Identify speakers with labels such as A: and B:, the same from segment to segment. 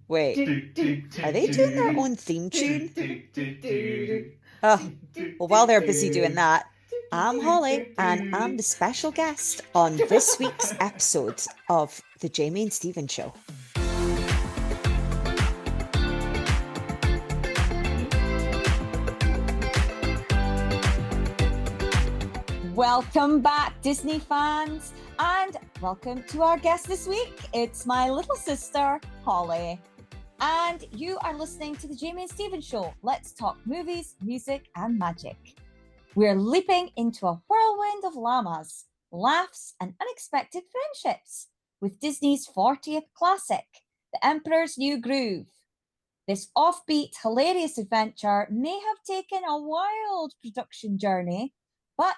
A: Wait, are they doing their own theme tune? Oh, well, while they're busy doing that, I'm Holly, and I'm the special guest on this week's episode of The Jamie and Stephen Show. Welcome back, Disney fans, and welcome to our guest this week. It's my little sister, Holly, and you are listening to The Jamie and Stephen Show. Let's talk movies, music, and magic. We're leaping into a whirlwind of llamas, laughs, and unexpected friendships with Disney's 40th classic, The Emperor's New Groove. This offbeat, hilarious adventure may have taken a wild production journey, but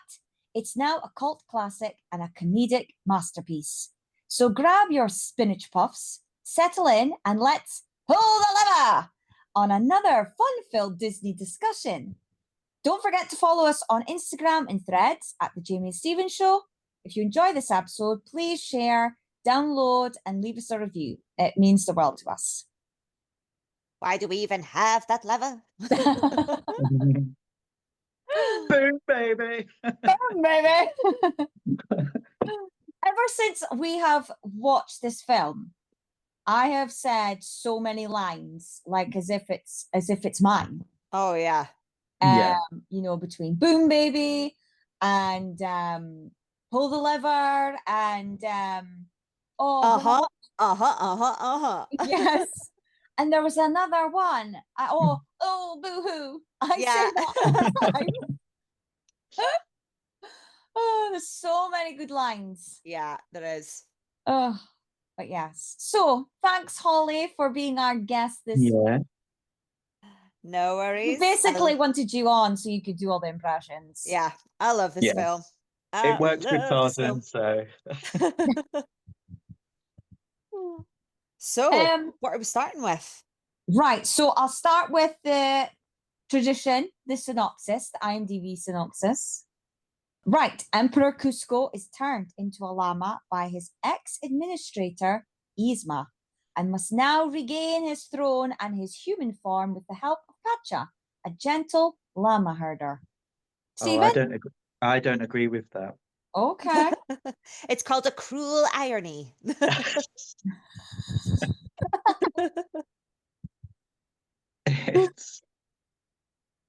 A: it's now a cult classic and a comedic masterpiece. So grab your spinach puffs, settle in, and let's pull the lever on another fun-filled Disney discussion. Don't forget to follow us on Instagram and Threads at The Jamie and Stephen Show. If you enjoy this episode, please share, download, and leave us a review. It means the world to us. Why do we even have that lever?
B: Boom, baby.
A: Boom, baby. Ever since we have watched this film, I have said so many lines, like as if it's mine. Oh yeah.
B: Yeah.
A: You know, between Boom Baby and Pull the Lever and Yes. And there was another one. Boo-hoo. I say that all the time. Oh, there's so many good lines. Yeah, there is. Oh, but yes. So thanks, Holly, for being our guest this week. No worries. We basically wanted you on so you could do all the impressions. Yeah, I love this film.
B: It works with Tarzan, so.
A: So, what are we starting with? Right, so I'll start with the tradition, the synopsis, the IMDb synopsis. Right, Emperor Kuzco is turned into a llama by his ex-administrator, Yzma, and must now regain his throne and his human form with the help of Pacha, a gentle llama herder. Stephen?
B: I don't agree with that.
A: Okay. It's called a cruel irony.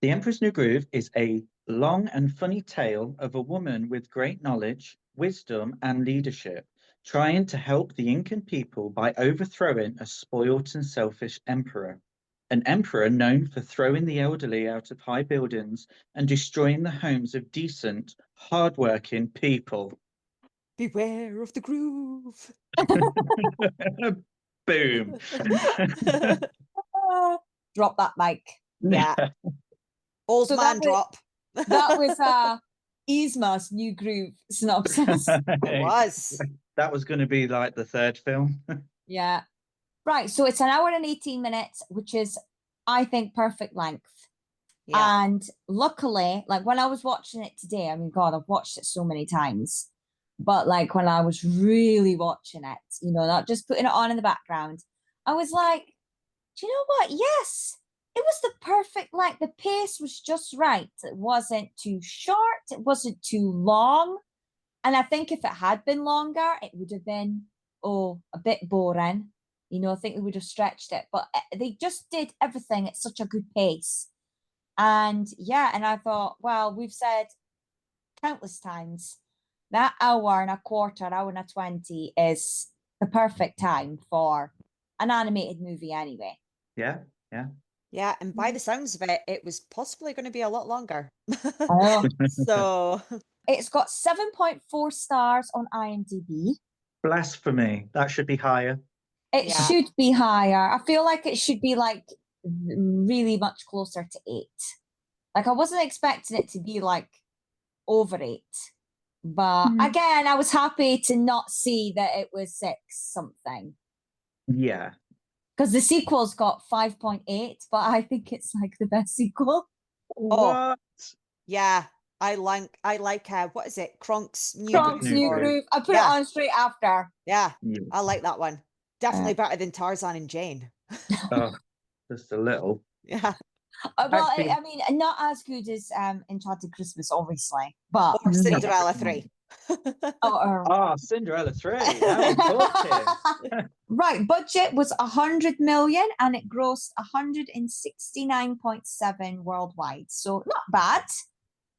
B: The Emperor's New Groove is a long and funny tale of a woman with great knowledge, wisdom, and leadership, trying to help the Incan people by overthrowing a spoilt and selfish emperor. An emperor known for throwing the elderly out of high buildings and destroying the homes of decent, hardworking people.
A: Beware of the groove.
B: Boom.
A: Drop that mic. Yeah. Old so man drop. That was Yzma's New Groove synopsis. It was.
B: That was going to be like the third film.
A: Yeah. Right. So it's an hour and 18 minutes, which is, I think, perfect length. Yeah. And luckily, like when I was watching it today, I mean, God, I've watched it so many times. But like when I was really watching it, you know, not just putting it on in the background, I was like, do you know what? Yes. It was the perfect, like the pace was just right. It wasn't too short. It wasn't too long. And I think if it had been longer, it would have been, a bit boring. You know, I think they would have stretched it. But they just did everything at such a good pace. And yeah, and I thought, well, we've said countless times, that hour and a quarter, hour and a 20 is the perfect time for an animated movie anyway.
B: Yeah.
A: Yeah, and by the sounds of it, it was possibly going to be a lot longer. So it's got 7.4 stars on IMDb.
B: Blasphemy. That should be higher.
A: It should be higher. I feel like it should be like really much closer to 8. Like I wasn't expecting it to be like over 8. But again, I was happy to not see that it was 6 something.
B: Yeah.
A: Because the sequel's got 5.8, but I think it's like the best sequel.
B: What?
A: Yeah,
C: I like what is it? Kronk's New
A: Kronk's
C: Groove.
A: New
B: Groove.
A: Groove. I put it
C: Yeah.
A: on straight after.
C: Yeah,
B: Yeah.
C: I like that one. Definitely better than Tarzan and Jane.
B: Oh, just a little.
C: Yeah.
A: Well,
B: Actually-
A: I mean, not as good as Enchanted Christmas, obviously, but
C: Or
B: No.
C: Cinderella 3.
B: Ah, Cinderella 3. Now we're talking.
A: Right, budget was 100 million and it grossed 169.7 worldwide. So not bad.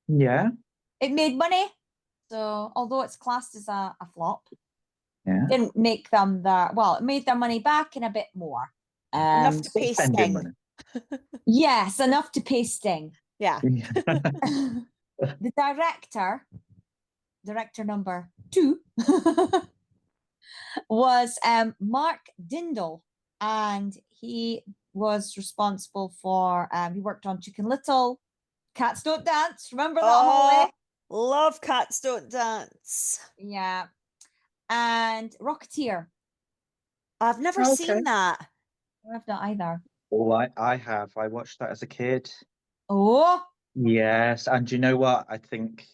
B: Yeah.
A: It made money. So although it's classed as a flop,
B: Yeah.
A: didn't make them it made their money back and a bit more.
C: Enough to pay
B: Spending
C: Sting.
B: money.
A: Yes, enough to pay Sting.
C: Yeah.
A: The director number 2, was Mark Dindal, and he was responsible for he worked on Chicken Little, Cats Don't Dance. Remember that, Holly?
C: Love Cats Don't Dance.
A: Yeah. And Rocketeer.
C: I've never
B: Okay.
C: seen that.
A: I've not either.
B: Oh, I have. I watched that as a kid.
A: Oh,
B: Yes. And you know what? I think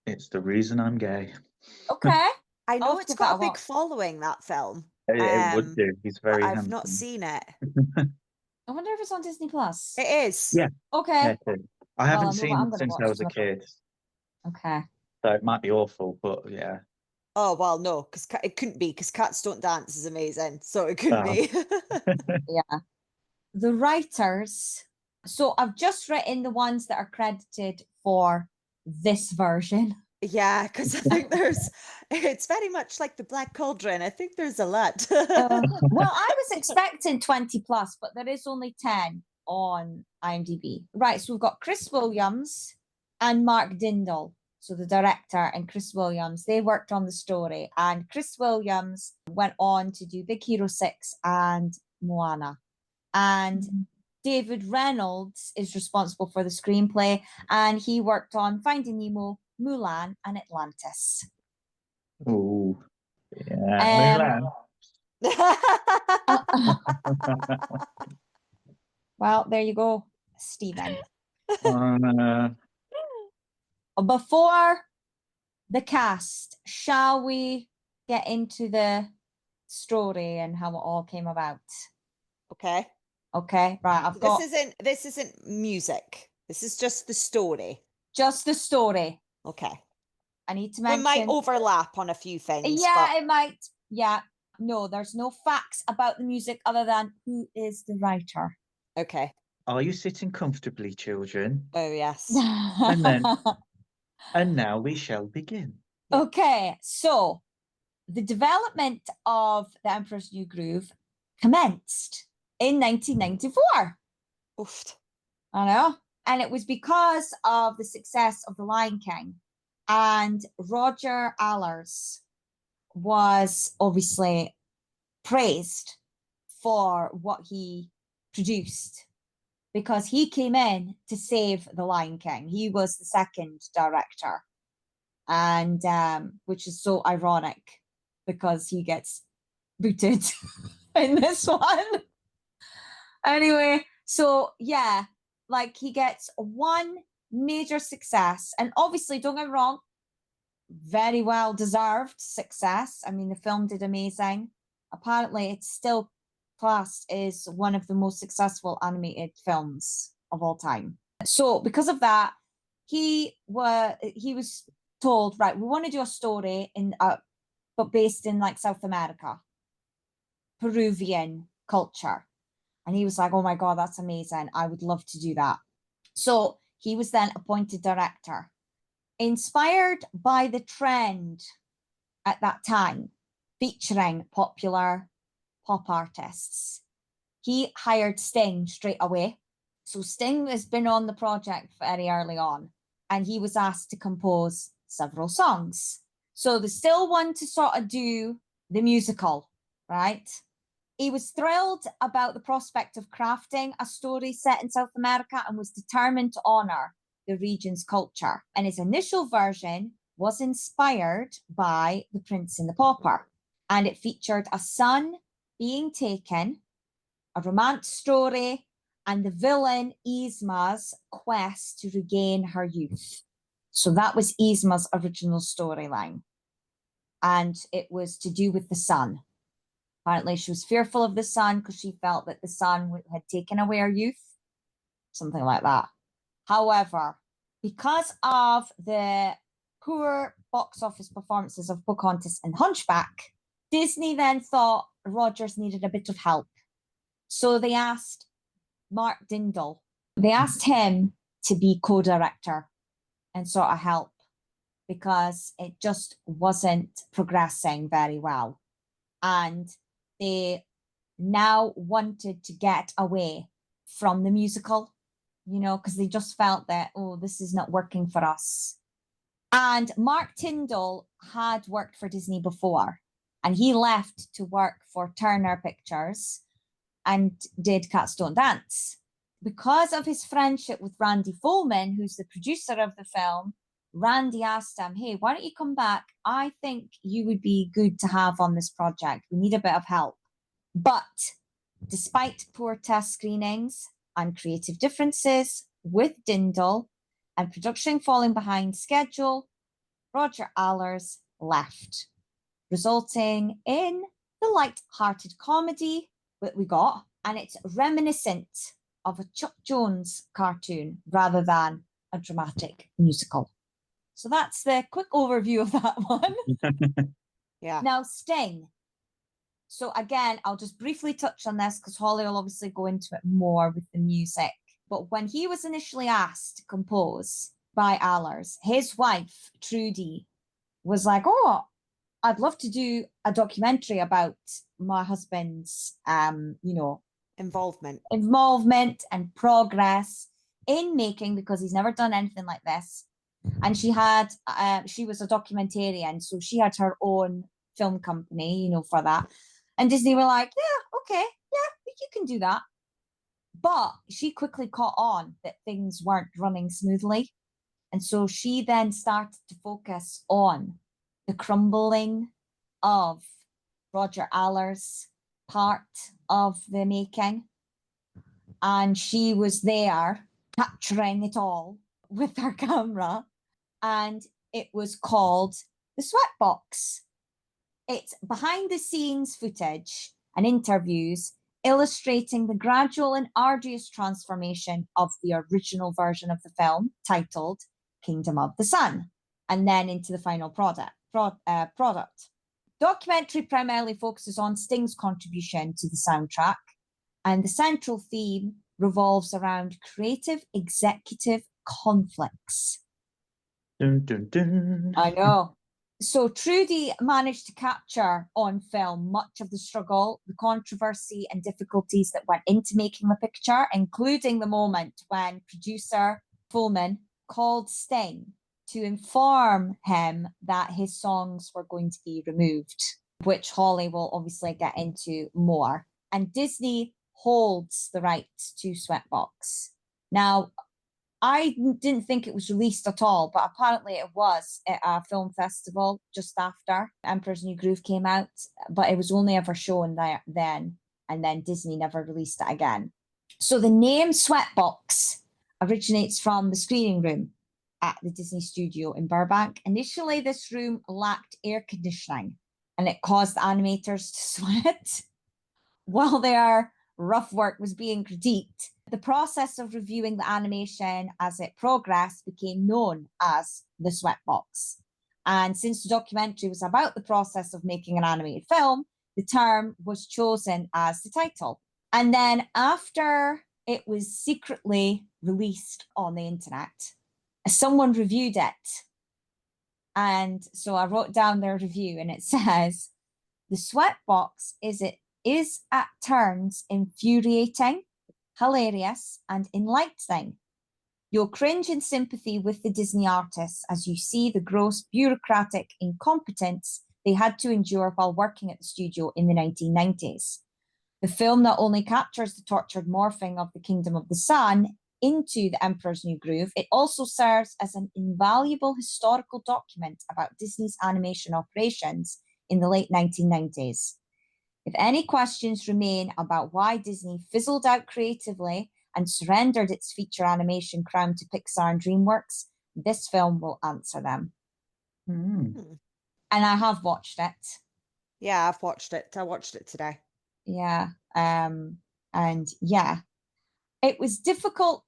B: it's the reason I'm gay.
A: okay.
C: I know
A: I'll
C: it's
A: give that
C: got
A: a
C: a big
A: watch.
C: following, that film.
B: It would do. He's
C: But
B: very
C: I've
B: handsome.
C: not seen it.
A: I wonder if it's on Disney Plus.
C: It is.
B: Yeah.
A: Okay.
B: Yeah, it is. I haven't
A: I know what
B: seen
A: I'm
B: it
A: gonna
B: since
A: watch
B: I was a
A: some of
B: kid,
A: Okay.
B: so it might be awful, but yeah.
C: Oh, well, no, because it couldn't be, because Cats Don't Dance is amazing. So it couldn't
B: Oh.
C: be.
A: Yeah. The writers. So I've just written the ones that are credited for this version.
C: Yeah, because I think it's very much like the Black Cauldron. I think there's a lot.
A: Well, I was expecting 20 plus, but there is only 10 on IMDb. Right, so we've got Chris Williams and Mark Dindal. So the director and Chris Williams, they worked on the story. And Chris Williams went on to do Big Hero 6 and Moana. And David Reynolds is responsible for the screenplay, and he worked on Finding Nemo, Mulan, and Atlantis.
B: Ooh. Yeah.
A: Well, there you go, Stephen.
B: Mulan.
A: Before the cast, shall we get into the story and how it all came about?
C: Okay.
A: Okay, right. I've got
C: This isn't music. This is just the story.
A: just the story.
C: Okay.
A: I need to
C: We
A: mention.
C: might overlap on a few things.
A: Yeah,
C: but
A: it might. Yeah. No, there's no facts about the music other than who is the writer.
C: Okay.
B: Are you sitting comfortably, children?
C: Oh, yes.
B: And now we shall begin.
A: Okay, so the development of The Emperor's New Groove commenced in 1994.
C: Oof.
A: I know. And it was because of the success of The Lion King. And Roger Allers was obviously praised for what he produced because he came in to save The Lion King. He was the second director, and which is so ironic because he gets booted in this one. Anyway, so yeah, like he gets one major success, and obviously, don't get me wrong, very well deserved success. I mean, the film did amazing. Apparently, it's still classed as one of the most successful animated films of all time. So, because of that, he was told, right, we want to do a story but based in like South America, Peruvian culture. And he was like, oh my God, that's amazing. I would love to do that. So he was then appointed director. Inspired by the trend at that time, featuring popular pop artists, he hired Sting straight away. So Sting has been on the project very early on, and he was asked to compose several songs. So they still want to sort of do the musical, right? He was thrilled about the prospect of crafting a story set in South America and was determined to honor the region's culture. And his initial version was inspired by The Prince and the Pauper. And it featured a son being taken, a romance story, and the villain Yzma's quest to regain her youth. So that was Yzma's original storyline. And it was to do with the sun. Apparently, she was fearful of the sun because she felt that the sun had taken away her youth, something like that. However, because of the poor box office performances of Pocahontas and Hunchback, Disney then thought Rogers needed a bit of help. So they asked Mark Dindal, they asked him to be co-director and sort of help because it just wasn't progressing very well. And they now wanted to get away from the musical, you know, because they just felt that, oh, this is not working for us. And Mark Tyndall had worked for Disney before, and he left to work for Turner Pictures and did Cats Don't Dance. Because of his friendship with Randy Folman, who's the producer of the film, Randy asked him, hey, why don't you come back? I think you would be good to have on this project. We need a bit of help. But despite poor test screenings and creative differences with Dindal and production falling behind schedule, Roger Allers left, resulting in the light-hearted comedy that we got, and it's reminiscent of a Chuck Jones cartoon rather than a dramatic musical. So that's the quick overview of that one.
C: Yeah.
A: Now, Sting. So again, I'll just briefly touch on this because Holly will obviously go into it more with the music. But when he was initially asked to compose by Allers, his wife, Trudy, was like, oh, I'd love to do a documentary about my husband's,
C: Involvement
A: and progress in making, because he's never done anything like this. And she was a documentarian, so she had her own film company, you know, for that. And Disney were like, yeah, okay, yeah, you can do that. But she quickly caught on that things weren't running smoothly. And so she then started to focus on the crumbling of Roger Allers' part of the making. And she was there capturing it all with her camera. And it was called The Sweatbox. It's behind the scenes footage and interviews illustrating the gradual and arduous transformation of the original version of the film, titled Kingdom of the Sun, and then into the final product. Documentary primarily focuses on Sting's contribution to the soundtrack, and the central theme revolves around creative executive conflicts.
B: Dun, dun, dun.
A: I know. So Trudy managed to capture on film much of the struggle, the controversy and difficulties that went into making the picture, including the moment when producer Folman called Sting to inform him that his songs were going to be removed, which Holly will obviously get into more. And Disney holds the rights to Sweatbox. Now, I didn't think it was released at all, but apparently it was at a film festival just after Emperor's New Groove came out, but it was only ever shown there then, and then Disney never released it again. So the name Sweatbox originates from the screening room at the Disney studio in Burbank. Initially, this room lacked air conditioning, and it caused the animators to sweat while their rough work was being critiqued. The process of reviewing the animation as it progressed became known as the Sweatbox. And since the documentary was about the process of making an animated film, the term was chosen as the title. And then after it was secretly released on the internet, someone reviewed it. And so I wrote down their review, and it says, the Sweatbox is at turns infuriating, hilarious, and enlightening. You'll cringe in sympathy with the Disney artists as you see the gross bureaucratic incompetence they had to endure while working at the studio in the 1990s. The film not only captures the tortured morphing of the Kingdom of the Sun into the Emperor's New Groove, it also serves as an invaluable historical document about Disney's animation operations in the late 1990s. If any questions remain about why Disney fizzled out creatively and surrendered its feature animation crown to Pixar and DreamWorks, this film will answer them.
B: Hmm.
A: And I have watched it.
C: Yeah, I've watched it. I watched it today.
A: Yeah. And yeah, it was difficult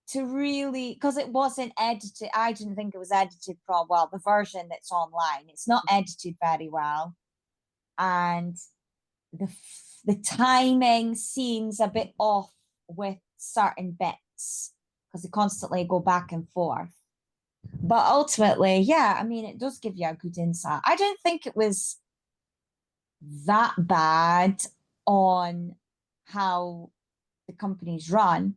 A: to really, because it wasn't edited. I didn't think it was edited well, the version that's online, it's not edited very well. And the timing seems a bit off with certain bits because they constantly go back and forth. But ultimately, yeah, I mean, it does give you a good insight. I don't think it was that bad on how the companies run,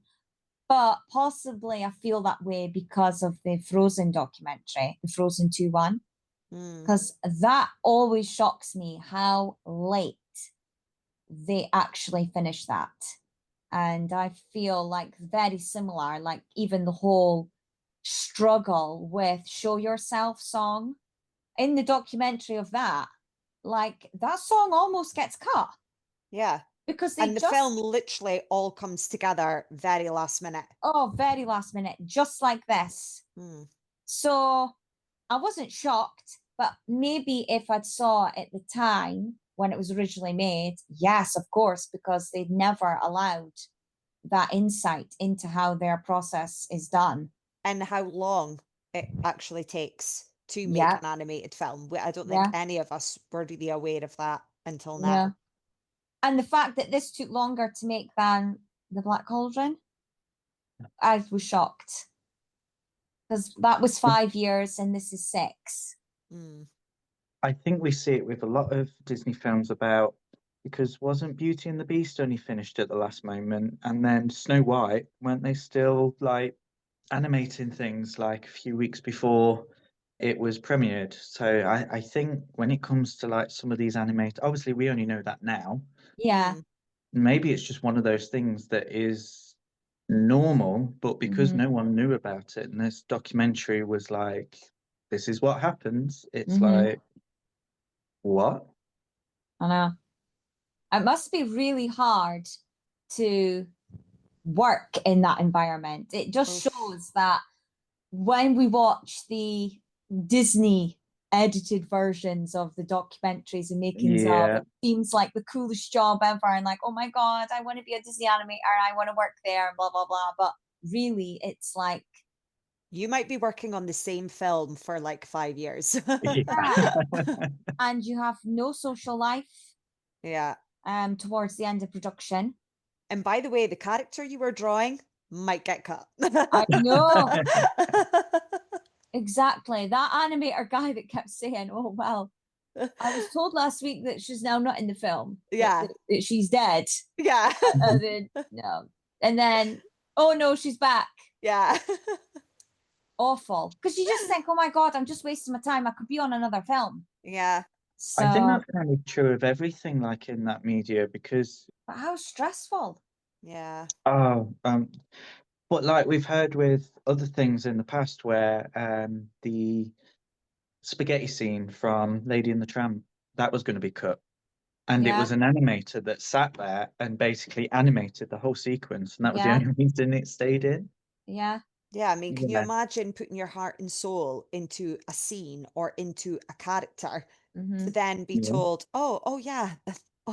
A: but possibly I feel that way because of the Frozen documentary, the Frozen 2 one, because that always shocks me how late they actually finish that. And I feel like very similar, like even the whole struggle with Show Yourself song in the documentary of that, like that song almost gets cut
C: Yeah.
A: because they
C: And the
A: just
C: film literally all comes together very last minute.
A: very last minute, just like this. So I wasn't shocked, but maybe if I'd saw it at the time when it was originally made, yes, of course, because they'd never allowed that insight into how their process is done.
C: And how long it actually takes to make
A: Yeah.
C: an animated film. I don't think
A: Yeah.
C: any of us were really aware of that until
A: Yeah.
C: now.
A: And the fact that this took longer to make than the Black Cauldron, I was shocked. Because that was 5 years and this is 6.
B: I think we see it with a lot of Disney films because wasn't Beauty and the Beast only finished at the last moment, and then Snow White, weren't they still like animating things like a few weeks before it was premiered? So I think when it comes to like some of these animated, obviously we only know that now.
A: Yeah.
B: Maybe it's just one of those things that is normal, but because no one knew about it, and this documentary was like, this is what happens, it's like, what?
A: I know. It must be really hard to work in that environment. It just shows that when we watch the Disney edited versions of the documentaries and makings of, it seems like the coolest job ever. And like, oh my God, I want to be a Disney animator. I want to work there and blah, blah, blah. But really, it's like,
C: you might be working on the same film for like 5 years.
A: And you have no social life.
C: Yeah.
A: Towards the end of production.
C: And by the way, the character you were drawing might get cut.
A: I know. Exactly. That animator guy that kept saying, oh, well, I was told last week that she's now not in the film.
C: Yeah.
A: That she's dead.
C: Yeah.
A: And then, no. And then, oh no, she's back.
C: Yeah.
A: Awful. Because you just think, oh my God, I'm just wasting my time. I could be on another film.
C: Yeah.
A: So,
B: I think that's kind of true of everything, like in that media, because
A: but how stressful.
C: Yeah.
B: But like we've heard with other things in the past where the spaghetti scene from Lady and the Tramp, that was going to be cut. And it was an animator that sat there and basically animated the whole sequence. And that was the only reason it stayed in.
A: Yeah.
C: Yeah, I mean, can you imagine putting your heart and soul into a scene or into a character to then be told, oh yeah,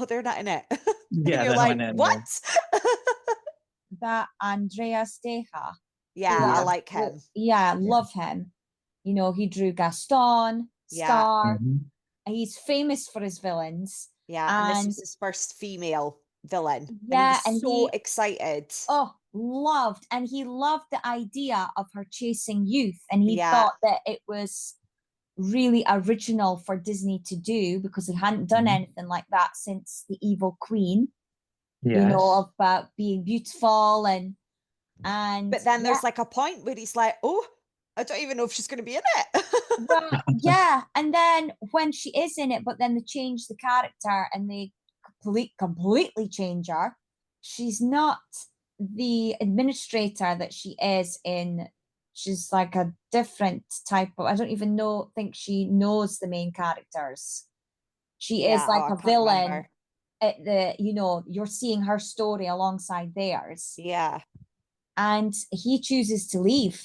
C: they're not in it.
B: Yeah,
C: you're like, what?
A: That Andreas Deha.
C: Yeah, I like him.
A: Yeah, love him. You know, he drew Gaston, Scar. He's famous for his villains.
C: Yeah, and this was his first female villain.
A: Yeah,
C: and he was so excited.
A: Oh, loved. And he loved the idea of her chasing youth. And he thought that it was really original for Disney to do because it hadn't done anything like that since The Evil Queen. You know, about being beautiful and
C: but then there's like a point where he's like, oh, I don't even know if she's going to be in it.
A: Well, yeah, and then when she is in it, but then they change the character and they completely change her. She's not the administrator that she is in. She's like a different type of, I don't even think she knows the main characters. She is like a villain. You're seeing her story alongside theirs.
C: Yeah.
A: And he chooses to leave.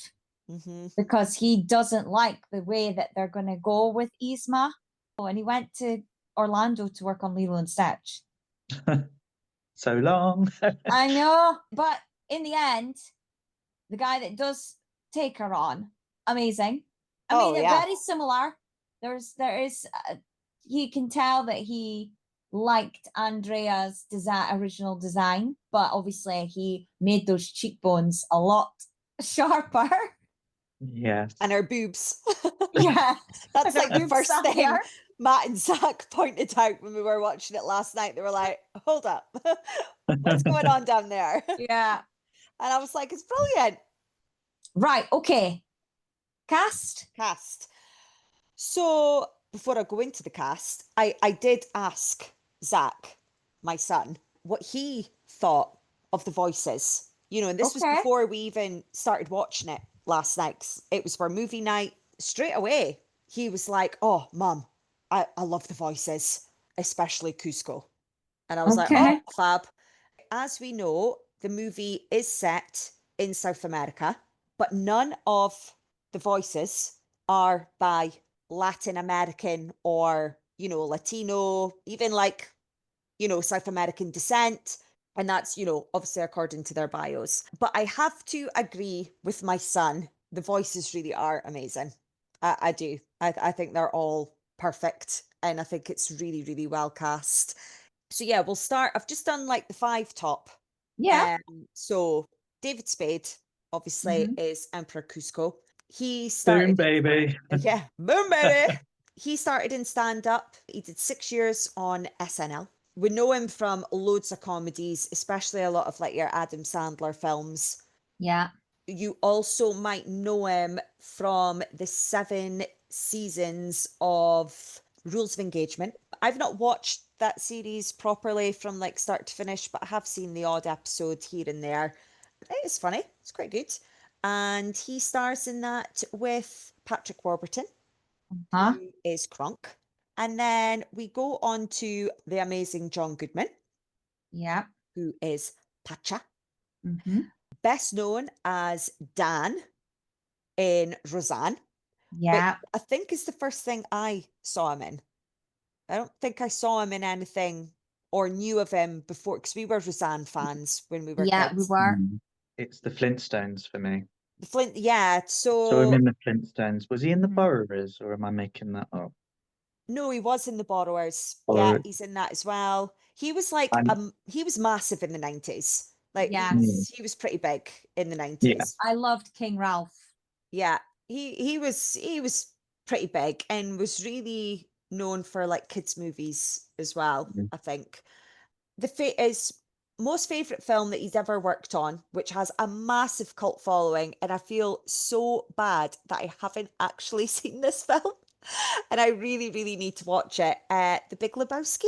A: because he doesn't like the way that they're going to go with Yzma. And he went to Orlando to work on Lilo and Stitch.
B: So long.
A: I know, but in the end, the guy that does take her on, amazing. I mean, they're very similar. There is, you can tell that he liked Andrea's original design, but obviously he made those cheekbones a lot sharper.
B: Yes.
C: And her boobs.
A: Yeah.
C: That's like the first thing Matt and Zach pointed out when we were watching it last night. They were like, hold up. What's going on down there?
A: Yeah.
C: And I was like, it's brilliant.
A: Right. Okay. Cast.
C: So before I go into the cast, I did ask Zach, my son, what he thought of the voices. You know, and this was before we even started watching it last night. It was for movie night. Straight away, he was like, oh, Mum, I love the voices, especially Kuzco. And I was like, oh, fab. As we know, the movie is set in South America, but none of the voices are by Latin American or, you know, Latino, even like, you know, South American descent. And that's, you know, obviously according to their bios. But I have to agree with my son. The voices really are amazing. I do. I think they're all perfect. And I think it's really, really well cast. So yeah, we'll start. I've just done like the 5 top.
A: Yeah.
C: So David Spade, obviously, is Emperor Kuzco. He
B: Boom,
C: started.
B: baby.
C: Yeah, boom, baby. He started in stand-up. He did 6 years on SNL. We know him from loads of comedies, especially a lot of like your Adam Sandler films.
A: Yeah.
C: You also might know him from the 7 seasons of Rules of Engagement. I've not watched that series properly from like start to finish, but I have seen the odd episode here and there. It is funny. It's quite good. And he stars in that with Patrick Warburton, who is Kronk. And then we go on to the amazing John Goodman.
A: Yeah.
C: Who is Pacha. Best known as Dan in Roseanne.
A: Yeah.
C: I think is the first thing I saw him in. I don't think I saw him in anything or knew of him before, because we were Roseanne fans when we were kids.
A: We were.
B: It's the Flintstones for me.
C: The Flint, yeah.
B: So I'm in the Flintstones. Was he in the Borrowers, or am I making that up?
C: No, he was in the Borrowers. Yeah, he's in that as well. He was like he was massive in the 90s. Like he was pretty big in the 90s.
A: Yeah. I loved King Ralph.
C: Yeah. He was pretty big and was really known for like kids movies as well, I think. His most favorite film that he's ever worked on, which has a massive cult following, and I feel so bad that I haven't actually seen this film. And I really, really need to watch it. The Big Lebowski.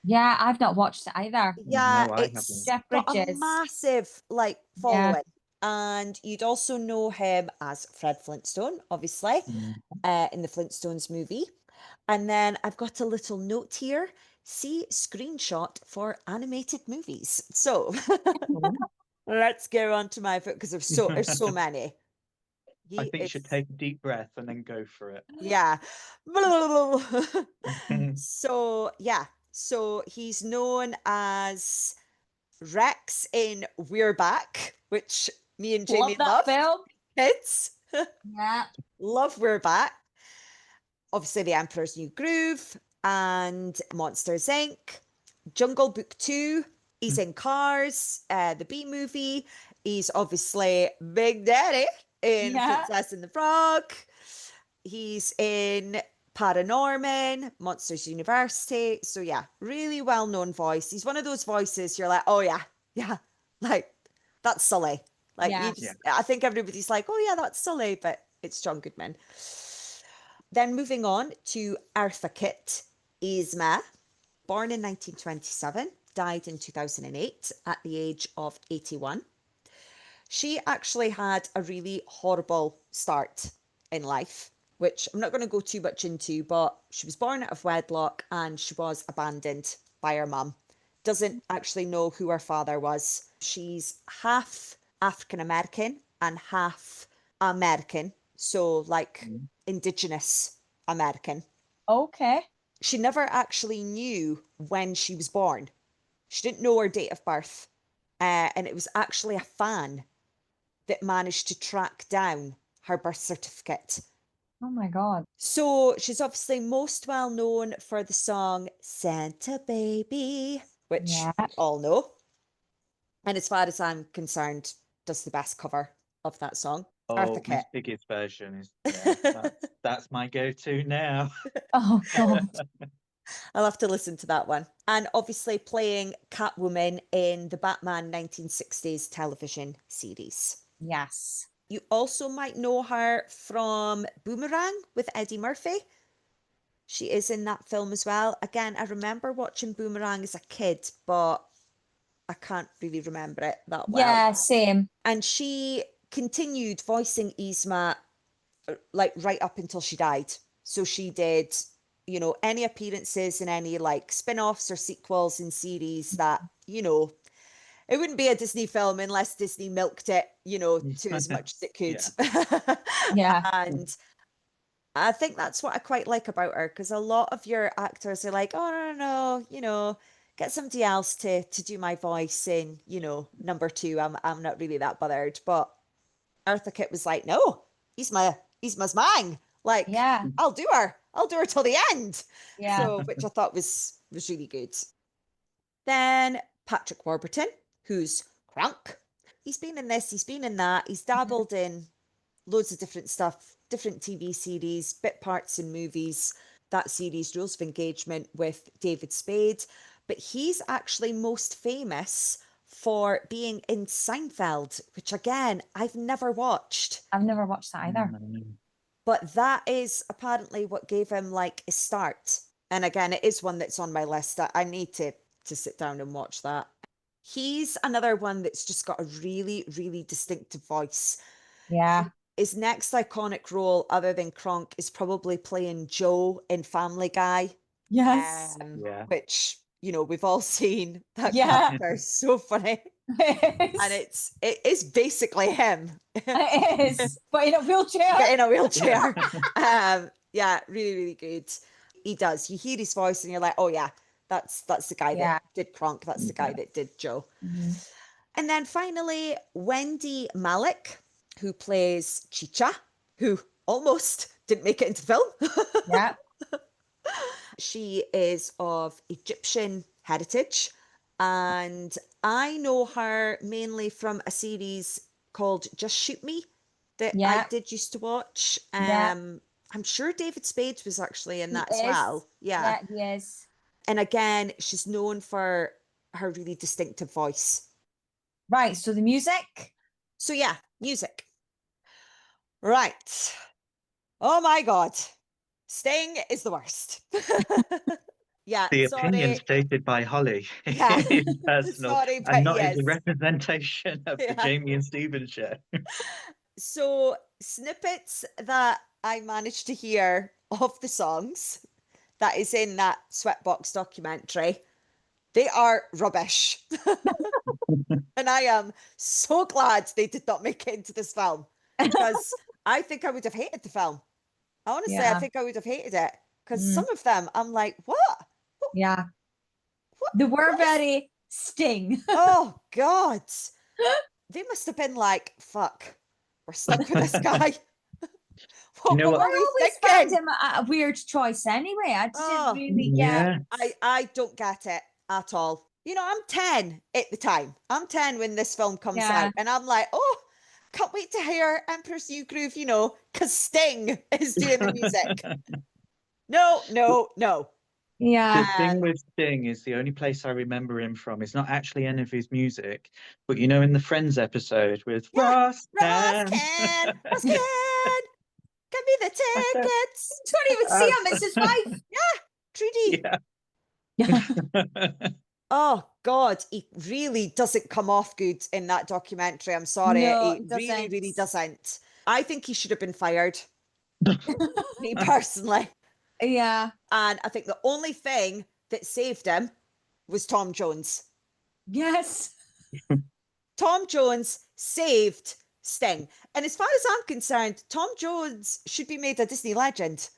A: Yeah, I've not watched it either.
C: Yeah,
B: no,
C: it's got a massive like following. And you'd also know him as Fred Flintstone, obviously, in the Flintstones movie. And then I've got a little note here. See screenshot for animated movies. So let's go on to my book, because there's so many.
B: I think you should take a deep breath and then go for it.
C: Yeah. So he's known as Rex in We're Back, which me and Jamie love.
A: Film.
C: Kids.
A: Yeah.
C: Love We're Back. Obviously, The Emperor's New Groove and Monsters, Inc. Jungle Book 2. He's in Cars, the B movie. He's obviously Big Daddy in Princess and the Frog. He's in Paranorman, Monsters University. So yeah, really well-known voice. He's one of those voices you're like, oh yeah, like that's Sully. Like I think everybody's like, oh yeah, that's Sully, but it's John Goodman. Then moving on to Eartha Kitt Yzma, born in 1927, died in 2008 at the age of 81. She actually had a really horrible start in life, which I'm not going to go too much into, but she was born out of wedlock and she was abandoned by her mum. Doesn't actually know who her father was. She's half African American and half American, so like
B: Mm.
C: Indigenous American.
A: Okay.
C: She never actually knew when she was born. She didn't know her date of birth. And it was actually a fan that managed to track down her birth certificate.
A: Oh my God.
C: So she's obviously most well known for the song Santa Baby, which
A: Yeah.
C: we all know. And as far as I'm concerned, does the best cover of that song. Eartha
B: Oh, Miss
C: Kitt.
B: Piggy's version is, that's my go-to now.
A: Oh God.
C: I'll have to listen to that one. And obviously playing Catwoman in the Batman 1960s television series.
A: Yes.
C: You also might know her from Boomerang with Eddie Murphy. She is in that film as well. Again, I remember watching Boomerang as a kid, but I can't really remember it that well.
A: Yeah, same.
C: And she continued voicing Yzma like right up until she died. So she did, you know, any appearances in any like spin-offs or sequels in series that, you know, it wouldn't be a Disney film unless Disney milked it, you know, to as much as it could.
A: Yeah.
C: And I think that's what I quite like about her, because a lot of your actors are like, oh no, no, no, you know, get somebody else to do my voice in, you know, number two. I'm not really that bothered. But Eartha Kitt was like, no, Yzma's mine. Like,
A: Yeah.
C: I'll do her. I'll do her till the end.
A: Yeah.
C: So, which I thought was really good. Then Patrick Warburton, who's Crank. He's been in this, he's been in that, he's dabbled in loads of different stuff, different TV series, bit parts in movies. That series, Rules of Engagement with David Spade. But he's actually most famous for being in Seinfeld, which again, I've never watched.
A: I've never watched that either.
C: But that is apparently what gave him like a start. And again, it is one that's on my list. I need to sit down and watch that. He's another one that's just got a really, really distinctive voice.
A: Yeah.
C: His next iconic role, other than Kronk, is probably playing Joe in Family Guy.
A: Yes.
B: Yeah.
C: Which, you know, we've all seen. That
A: Yeah.
C: character is so funny. And
A: It
C: it is basically him.
A: is. But in a wheelchair.
C: But in a wheelchair. Yeah, really, really good. He does. You hear his voice and you're like, oh yeah, that's the guy
A: Yeah.
C: that did Kronk. That's the guy that did Joe.
A: Mhm.
C: And then finally, Wendy Malick, who plays Chicha, who almost didn't make it into film.
A: Yeah.
C: She is of Egyptian heritage, and I know her mainly from a series called Just Shoot Me that I
A: Yeah.
C: did used to watch.
A: Yeah.
C: I'm sure David Spade was actually in
A: He
C: that as
A: is.
C: well. Yeah.
A: Yeah, he is.
C: And again, she's known for her really distinctive voice.
A: Right. So the music.
C: So yeah, music. Right. Oh my God. Sting is the worst. Yeah,
B: The opinion
C: sorry.
B: stated by Holly
C: Yeah.
B: is personal
C: Sorry, but
B: and not as
C: yes.
B: a representation of the
C: Yeah.
B: Jamie and Stephen show.
C: So snippets that I managed to hear of the songs that is in that Sweatbox documentary, they are rubbish. And I am so glad they did not make it into this film, because I think I would have hated the film. Honestly, I
A: Yeah.
C: think I would have hated it, because
A: Mm.
C: some of them I'm like, what?
A: Yeah.
C: What?
A: They were
C: what is-
A: very Sting.
C: Oh God. They must have been like, fuck, we're stuck with this guy. What,
B: know
C: what
B: what?
C: were
A: I
C: we
A: always found
C: thinking?
A: him a weird choice anyway. I
C: Oh.
A: didn't really get.
C: I don't get it at all. You know, I'm 10 at the time. I'm 10 when this film comes
A: Yeah.
C: out, and I'm like, oh, can't wait to hear Emperor's New Groove, you know, because Sting is doing the music. No.
A: Yeah.
B: The thing with Sting is the only place I remember him from is not actually any of his music, but you know, in the Friends episode with
C: Yeah,
B: Ross
C: Ross
B: Can.
C: can, give me the tickets.
A: Don't even see him. It's his wife.
C: Trudy.
A: Yeah.
C: Oh God, he really doesn't come off good in that documentary. I'm sorry.
A: No,
C: he
A: he
C: really, really
A: doesn't.
C: doesn't. I think he should have been fired, me personally.
A: Yeah.
C: And I think the only thing that saved him was Tom Jones.
A: Yes.
C: Tom Jones saved Sting. And as far as I'm concerned, Tom Jones should be made a Disney legend.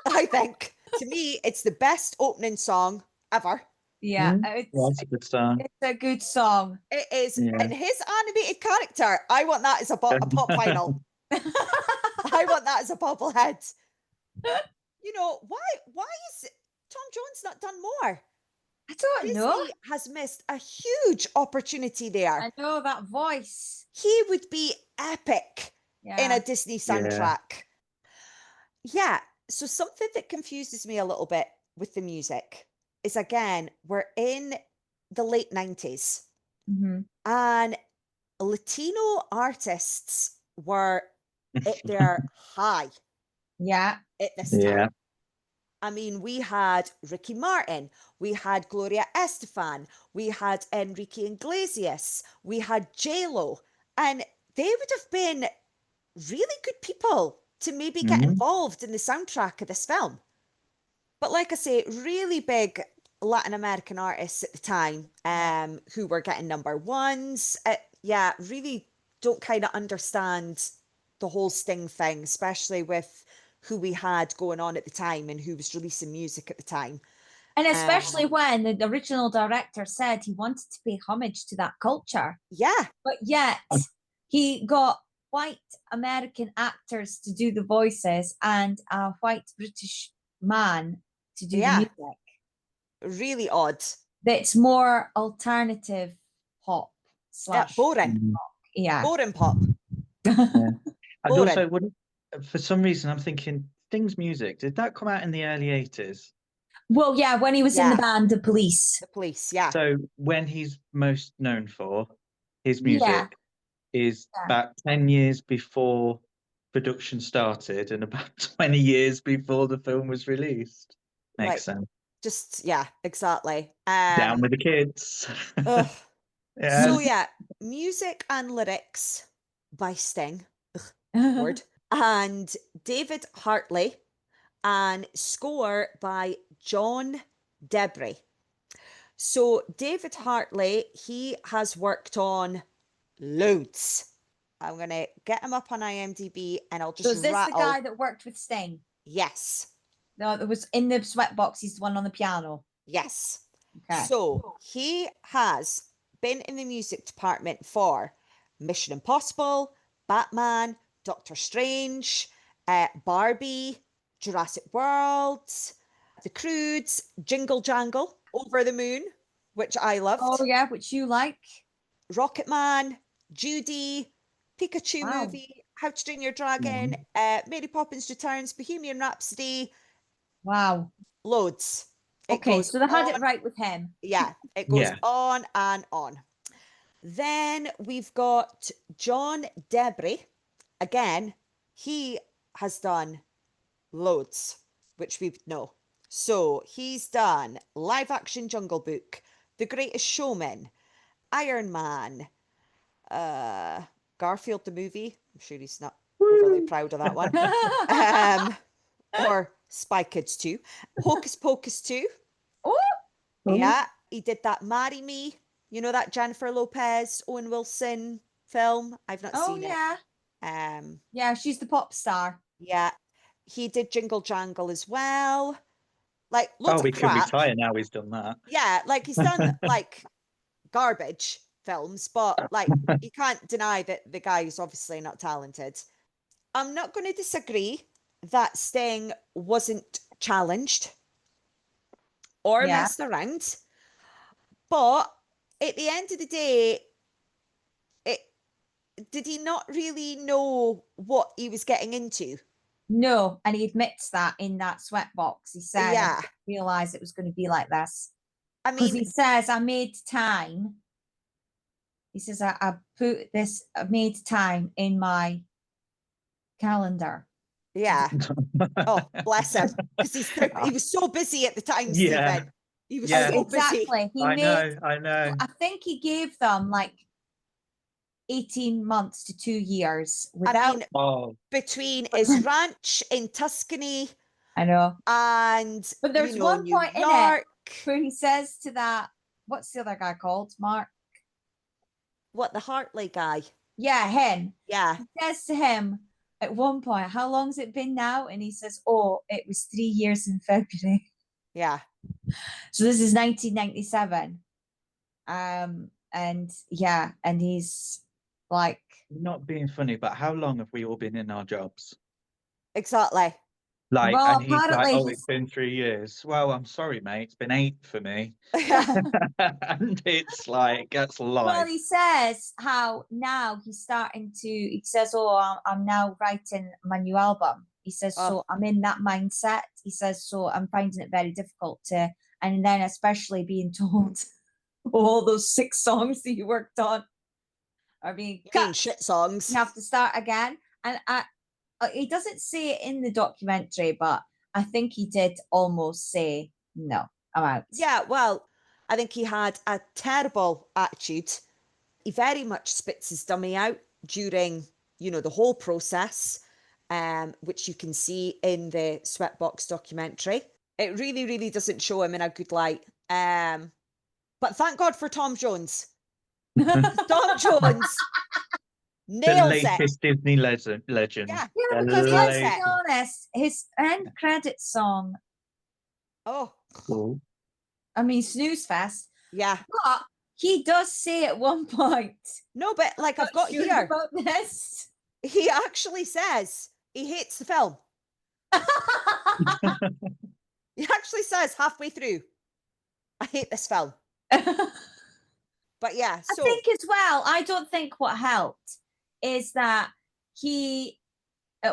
C: I think. To me, it's the best opening song ever.
A: Yeah,
B: That's a good song.
A: it's a good song.
C: It is.
B: Yeah.
C: And his animated character, I want that as a pop vinyl. I want that as a bobblehead. You know, why is Tom Jones not done more?
A: I don't know.
C: Disney has missed a huge opportunity there.
A: I know that voice.
C: He would be epic in
A: Yeah.
C: a Disney soundtrack. Yeah. So something that confuses me a little bit with the music is, again, we're in the late 90s
A: Mhm.
C: and Latino artists were at their high
A: Yeah.
C: at this
B: Yeah.
C: time. I mean, we had Ricky Martin, we had Gloria Estefan, we had Enrique Iglesias, we had J-Lo, and they would have been really good people to maybe get involved in the soundtrack of this film. But like I say, really big Latin American artists at the time who were getting number ones. Yeah, really don't kind of understand the whole Sting thing, especially with who we had going on at the time and who was releasing music at the time.
A: And especially when the original director said he wanted to pay homage to that culture.
C: Yeah.
A: But yet he got white American actors to do the voices and a white British man to do the music.
C: Really odd.
A: That's more alternative pop /
C: boring.
A: rock. Yeah.
C: Boring pop.
B: And
C: Boring.
B: also, for some reason, I'm thinking Sting's music, did that come out in the early 80s?
A: Well, yeah, when he was in the band The Police.
C: The Police, yeah.
B: So when he's most known for, his music is about 10 years before production started and about 20 years before the film was released. Makes sense.
C: Just, yeah, exactly.
B: Down with the kids.
C: Yeah. So yeah, music and lyrics by Sting. Word. And David Hartley, and score by John Debry. So David Hartley, he has worked on loads. I'm going to get him up on IMDb and I'll just
A: So is this
C: rattle.
A: the guy that worked with Sting?
C: Yes.
A: No, it was in the Sweatbox. He's the one on the piano.
C: Yes.
A: Okay.
C: So he has been in the music department for Mission Impossible, Batman, Doctor Strange, Barbie, Jurassic World, The Croods, Jingle Jangle, Over the Moon, which I loved.
A: Oh yeah, which you like.
C: Rocketman, Judy, Pikachu movie, How to Train Your Dragon, Mary Poppins Returns, Bohemian Rhapsody.
A: Wow.
C: Loads.
A: Okay, so they had it right with him.
C: Yeah, it goes on and on. Then we've got John Debry. Again, he has done loads, which we know. So he's done live action Jungle Book, The Greatest Showman, Iron Man, Garfield the movie. I'm sure he's not overly proud of that one. Or Spy Kids 2, Hocus Pocus 2.
A: Oh,
C: yeah, he did that Marry Me. You know that Jennifer Lopez, Owen Wilson film? I've not seen it.
A: Yeah, she's the pop star.
C: Yeah, he did Jingle Jangle as well. Like loads of crap.
B: Could retire now he's done that.
C: Yeah, like he's done like garbage films, but like you can't deny that the guy is obviously not talented. I'm not going to disagree that Sting wasn't challenged or messed around, but at the end of the day, did he not really know what he was getting into?
A: No, and he admits that in that Sweatbox. He said, I didn't realise it was going to be like this.
C: I mean,
A: because he says, I made time. He says, I made time in my calendar.
C: Yeah. Oh, bless him. Because he was so busy at the time, Stephen. He was so busy.
B: I know.
A: I think he gave them like 18 months to 2 years without
C: between his ranch in Tuscany.
A: I know.
C: But
A: there's one point in it where he says to that, what's the other guy called? Mark.
C: what, the Hartley guy?
A: Yeah, him.
C: Yeah.
A: He says to him at one point, how long's it been now? And he says, oh, it was 3 years in February.
C: Yeah.
A: So this is 1997. And yeah, and he's like,
B: Not being funny, but how long have we all been in our jobs?
C: Exactly.
B: Like,
A: well,
B: and he's like,
A: apparently
B: oh,
A: he's
B: it's been 3 years. Well, I'm sorry, mate. It's been 8 for me. And it's like, that's
A: well,
B: life.
A: he says how now he's starting to, he says, oh, I'm now writing my new album. He says,
C: Oh.
A: so I'm in that mindset. He says, so I'm finding it very difficult to, and then especially being told all those 6 songs that you worked on are being
C: You mean
A: cut.
C: shit songs?
A: You have to start again. And he doesn't say it in the documentary, but I think he did almost say, no, I'm out.
C: Yeah, well, I think he had a terrible attitude. He very much spits his dummy out during, the whole process, which you can see in the Sweatbox documentary. It really, really doesn't show him in a good light. But thank God for Tom Jones. Tom Jones
B: The
C: nails it.
B: latest Disney legend.
C: Yeah,
A: Yeah,
B: The
A: because let's be
B: latest.
A: honest, his end credit song,
C: Oh,
B: Cool.
A: I mean, Snooze Fest,
C: yeah.
A: but he does say at one point,
C: No, but like I've
A: "Not
C: got
A: sure
C: here,
A: about this."
C: he actually says he hates the film. He actually says halfway through, I hate this film. But yeah,
A: I
C: so
A: think as well, I don't think what helped is that he,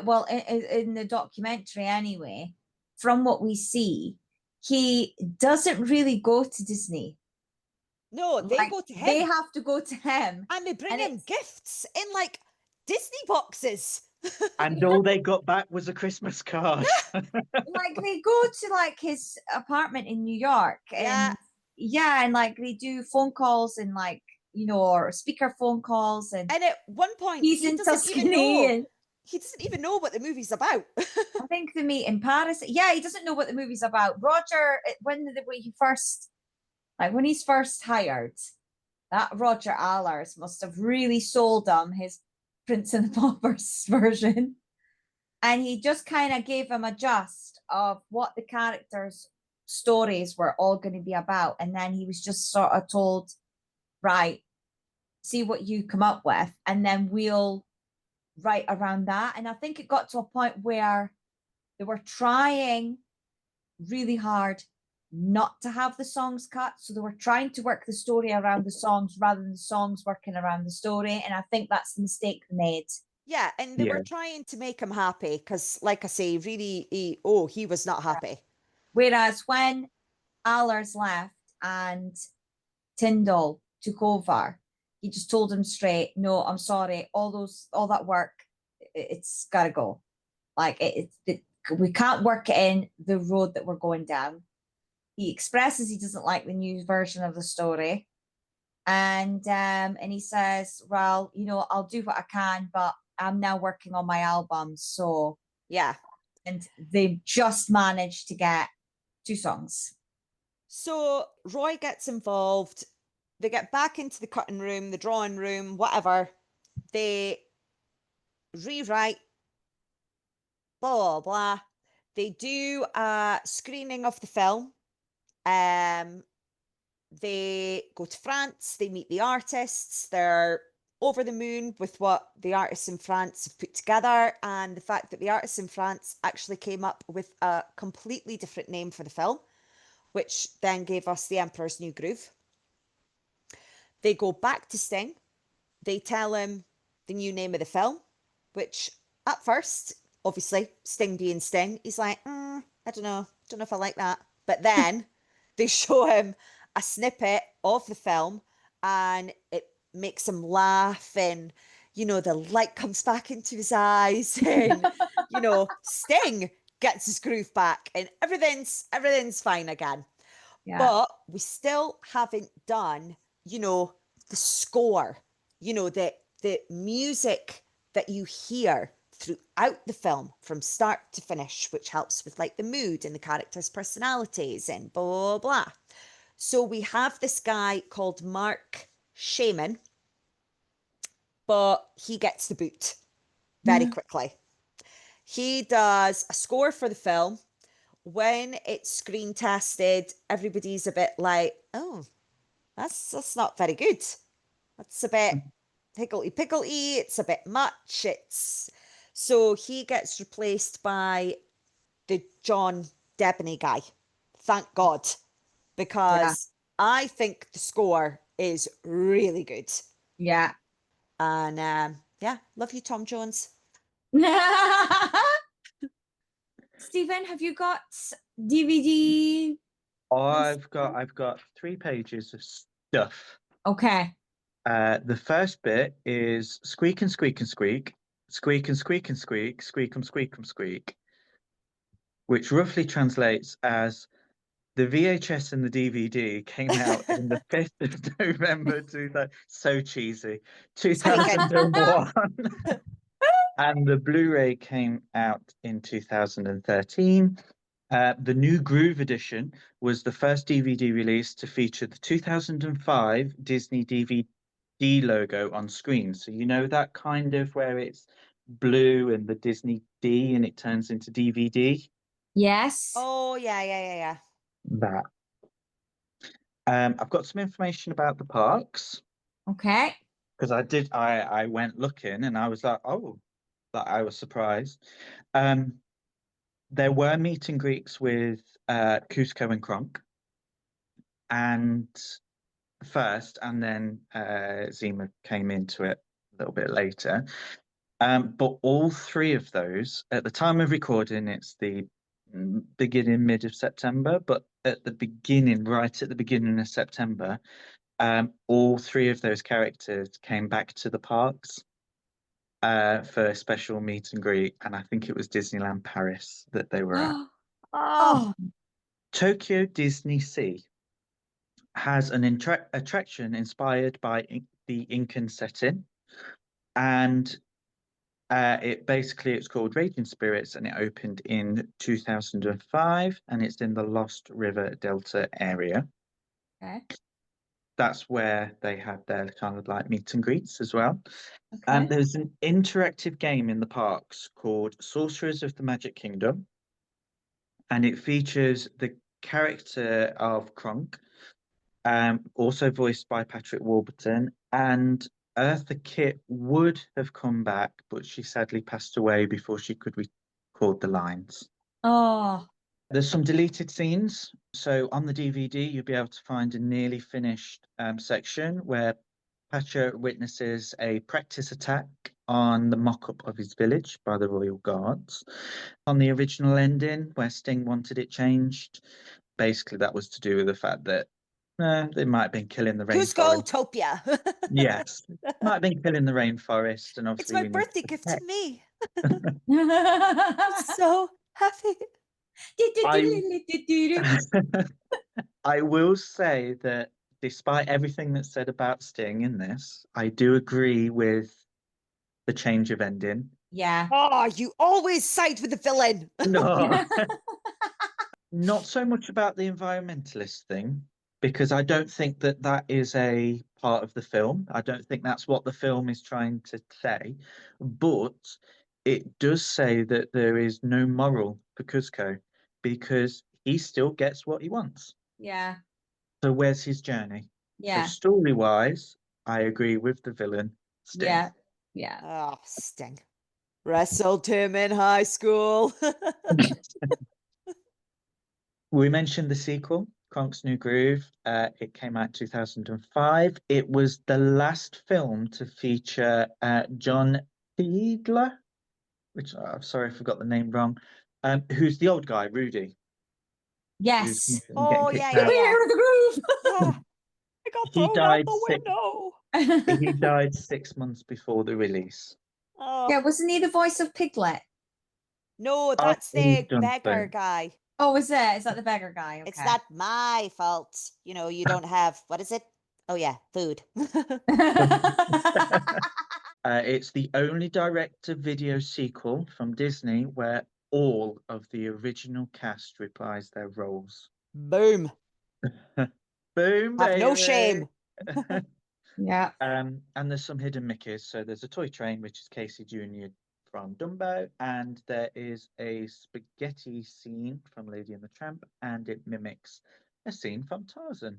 A: well, in the documentary anyway, from what we see, he doesn't really go to Disney.
C: no, they
A: Like,
C: go to
A: they
C: him
A: have to go to him.
C: and they bring
A: and
C: him
A: it's-
C: gifts in like Disney boxes.
B: And all they got back was a Christmas card.
A: Like they go to like his apartment in New York,
C: Yeah.
A: and yeah, and like they do phone calls and like or speaker phone calls, and
C: And at one point,
A: he's
C: he
A: in
C: doesn't even
A: Tuscany,
C: know.
A: and
C: He doesn't even know what the movie's about.
A: I think they meet in Paris. Yeah, he doesn't know what the movie's about. Roger, when he first, like when he's first hired, that Roger Allers must have really sold him his Prince and the Paupers version. And he just kind of gave him a gist of what the characters' stories were all going to be about. And then he was just sort of told, right, see what you come up with, and then we'll write around that. And I think it got to a point where they were trying really hard not to have the songs cut. So they were trying to work the story around the songs rather than the songs working around the story. And I think that's the mistake they made.
C: Yeah, and they were trying to make him happy because, like I say, really, he was not happy.
A: Whereas when Allers left and Tyndall took over, he just told him straight, no, I'm sorry, all that work, it's gotta go. Like we can't work it in the road that we're going down. He expresses he doesn't like the new version of the story. And he says, well, I'll do what I can, but I'm now working on my album. So
C: yeah.
A: And they just managed to get 2 songs.
C: So Roy gets involved. They get back into the cutting room, the drawing room, whatever. They rewrite, blah, blah, blah. They do a screening of the film. They go to France. They meet the artists. They're over the moon with what the artists in France have put together, and the fact that the artists in France actually came up with a completely different name for the film, which then gave us The Emperor's New Groove. They go back to Sting. They tell him the new name of the film, which at first, obviously, Sting being Sting, he's like, I don't know if I like that. But then they show him a snippet of the film and it makes him laugh, and the light comes back into his eyes, and Sting gets his groove back, and everything's fine again. Yeah. But we still haven't done the score, the music that you hear throughout the film from start to finish, which helps with like the mood and the characters' personalities and blah, blah, blah. So we have this guy called Marc Shaiman, but he gets the boot very quickly. He does a score for the film. When it's screen tested, everybody's a bit like, oh, that's not very good. That's a bit higgledy-piggledy. It's a bit much. So he gets replaced by the John Debney guy. Thank God, because I think the score is really good.
A: Yeah.
C: And yeah, love you, Tom Jones.
A: Stephen, have you got DVD?
B: I've got 3 pages of stuff.
A: Okay.
B: The first bit is squeak and squeak and squeak, squeak and squeak and squeak, squeak and squeak and squeak, which roughly translates as the VHS and the DVD came out in the 5th of November 2000. So cheesy. 2001. And the Blu-ray came out in 2013. The New Groove edition was the first DVD release to feature the 2005 Disney DVD logo on screen. So you know that kind of where it's blue and the Disney D and it turns into DVD?
A: Yes.
C: Oh, yeah.
B: That. I've got some information about the parks
A: Okay.
B: because I went looking and I was like, oh, that I was surprised. There were meet and greets with Cusco and Kronk, and then Zima came into it a little bit later. But all 3 of those, at the time of recording, it's the beginning, mid of September, but at the beginning, right at the beginning of September, all 3 of those characters came back to the parks for a special meet and greet, and I think it was Disneyland Paris that they were at.
A: Oh.
B: Tokyo Disney Sea has an attraction inspired by the Incan setting, and it's called Raging Spirits, and it opened in 2005, and it's in the Lost River Delta area.
A: Okay.
B: That's where they had their kind of like meet and greets as well.
A: Okay.
B: There's an interactive game in the parks called Sorcerers of the Magic Kingdom, and it features the character of Kronk, also voiced by Patrick Warburton, and Eartha Kitt would have come back, but she sadly passed away before she could record the lines.
A: Oh.
B: There's some deleted scenes. So on the DVD, you'll be able to find a nearly finished section where Pacha witnesses a practice attack on the mock-up of his village by the Royal Guards. On the original ending, where Sting wanted it changed, basically that was to do with the fact that they might have been killing the rainforest.
C: Cusco-topia.
B: Yes, might have been killing the rainforest, and
C: It's
B: obviously
C: my
B: we need
C: birthday
B: to
C: gift to
B: protect.
C: me. I'm so happy.
B: I will say that despite everything that's said about Sting in this, I do agree with the change of ending.
A: Yeah.
C: Oh, you always side with the villain.
B: No, not so much about the environmentalist thing, because I don't think that that is a part of the film. I don't think that's what the film is trying to say, but it does say that there is no moral for Cusco because he still gets what he wants.
A: Yeah.
B: So where's his journey?
A: Yeah.
B: So story-wise, I agree with the villain, Sting.
A: Yeah. Yeah.
C: Oh, Sting. Wrestled him in high school.
B: We mentioned the sequel, Kronk's New Groove. It came out in 2005. It was the last film to feature John Fiedler, which I'm sorry I forgot the name wrong, who's the old guy, Rudy.
A: Yes.
C: Oh, yeah.
A: Get me out of the groove.
C: Yeah. I got
B: He
C: thrown
B: died
C: out the
B: sick.
C: window.
B: He died 6 months before the release.
C: Oh.
A: Yeah, wasn't he the voice of Piglet?
C: No, that's
B: he's
C: the
B: done
C: beggar
B: so.
C: guy.
A: Oh, is it? Is that the beggar guy? Okay.
C: It's not my fault. You don't have, what is it? Oh, yeah, food.
B: It's the only direct-to-video sequel from Disney where all of the original cast reprise their roles.
C: Boom.
B: Boom,
C: Have no
B: baby.
C: shame.
A: Yeah.
B: And there's some hidden Mickeys. So there's a toy train, which is Casey Jr. from Dumbo, and there is a spaghetti scene from Lady and the Tramp, and it mimics a scene from Tarzan.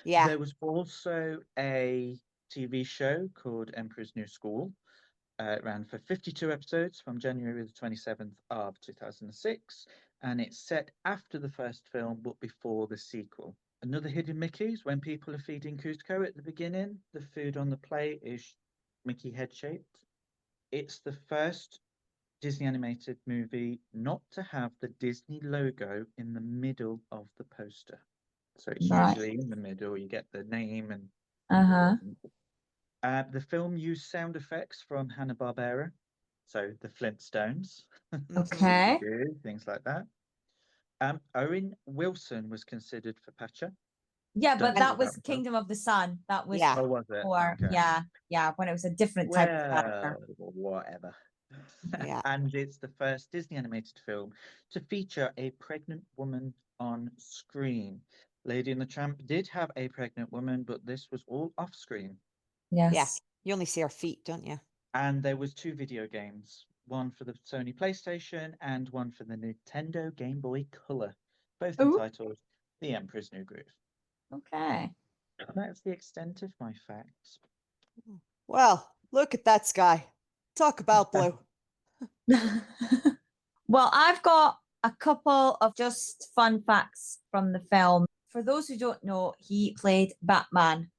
C: Yeah.
B: There was also a TV show called Emperor's New School. It ran for 52 episodes from January the 27th of 2006, and it's set after the first film but before the sequel. Another hidden Mickey's when people are feeding Cusco at the beginning, the food on the plate is Mickey head shaped. It's the first Disney animated movie not to have the Disney logo in the middle of the poster. So it's
A: Right.
B: usually in the middle, you get the name and
A: Uh-huh.
B: the film used sound effects from Hanna-Barbera, so the Flintstones,
A: Okay.
B: Scooby-Doo, things like that. Owen Wilson was considered for Pacha.
A: Yeah,
B: Don't
A: but
B: know
A: that
B: what
A: was
B: that was.
A: Kingdom of the Sun. That was
C: Yeah.
B: Oh, was it?
A: for,
B: Okay.
A: yeah, when it was a different type of character.
B: Well, whatever.
C: Yeah.
B: And it's the first Disney animated film to feature a pregnant woman on screen. Lady and the Tramp did have a pregnant woman, but this was all off screen.
C: Yeah.
A: Yes.
C: You only see her feet, don't you?
B: And there was 2 video games, one for the Sony PlayStation and one for the Nintendo Game Boy Color, both
A: Ooh.
B: entitled The Emperor's New Groove.
A: Okay.
B: That's the extent of my facts.
C: Well, look at that sky. Talk about blue.
A: Well, I've got a couple of just fun facts from the film. For those who don't know, he played Batman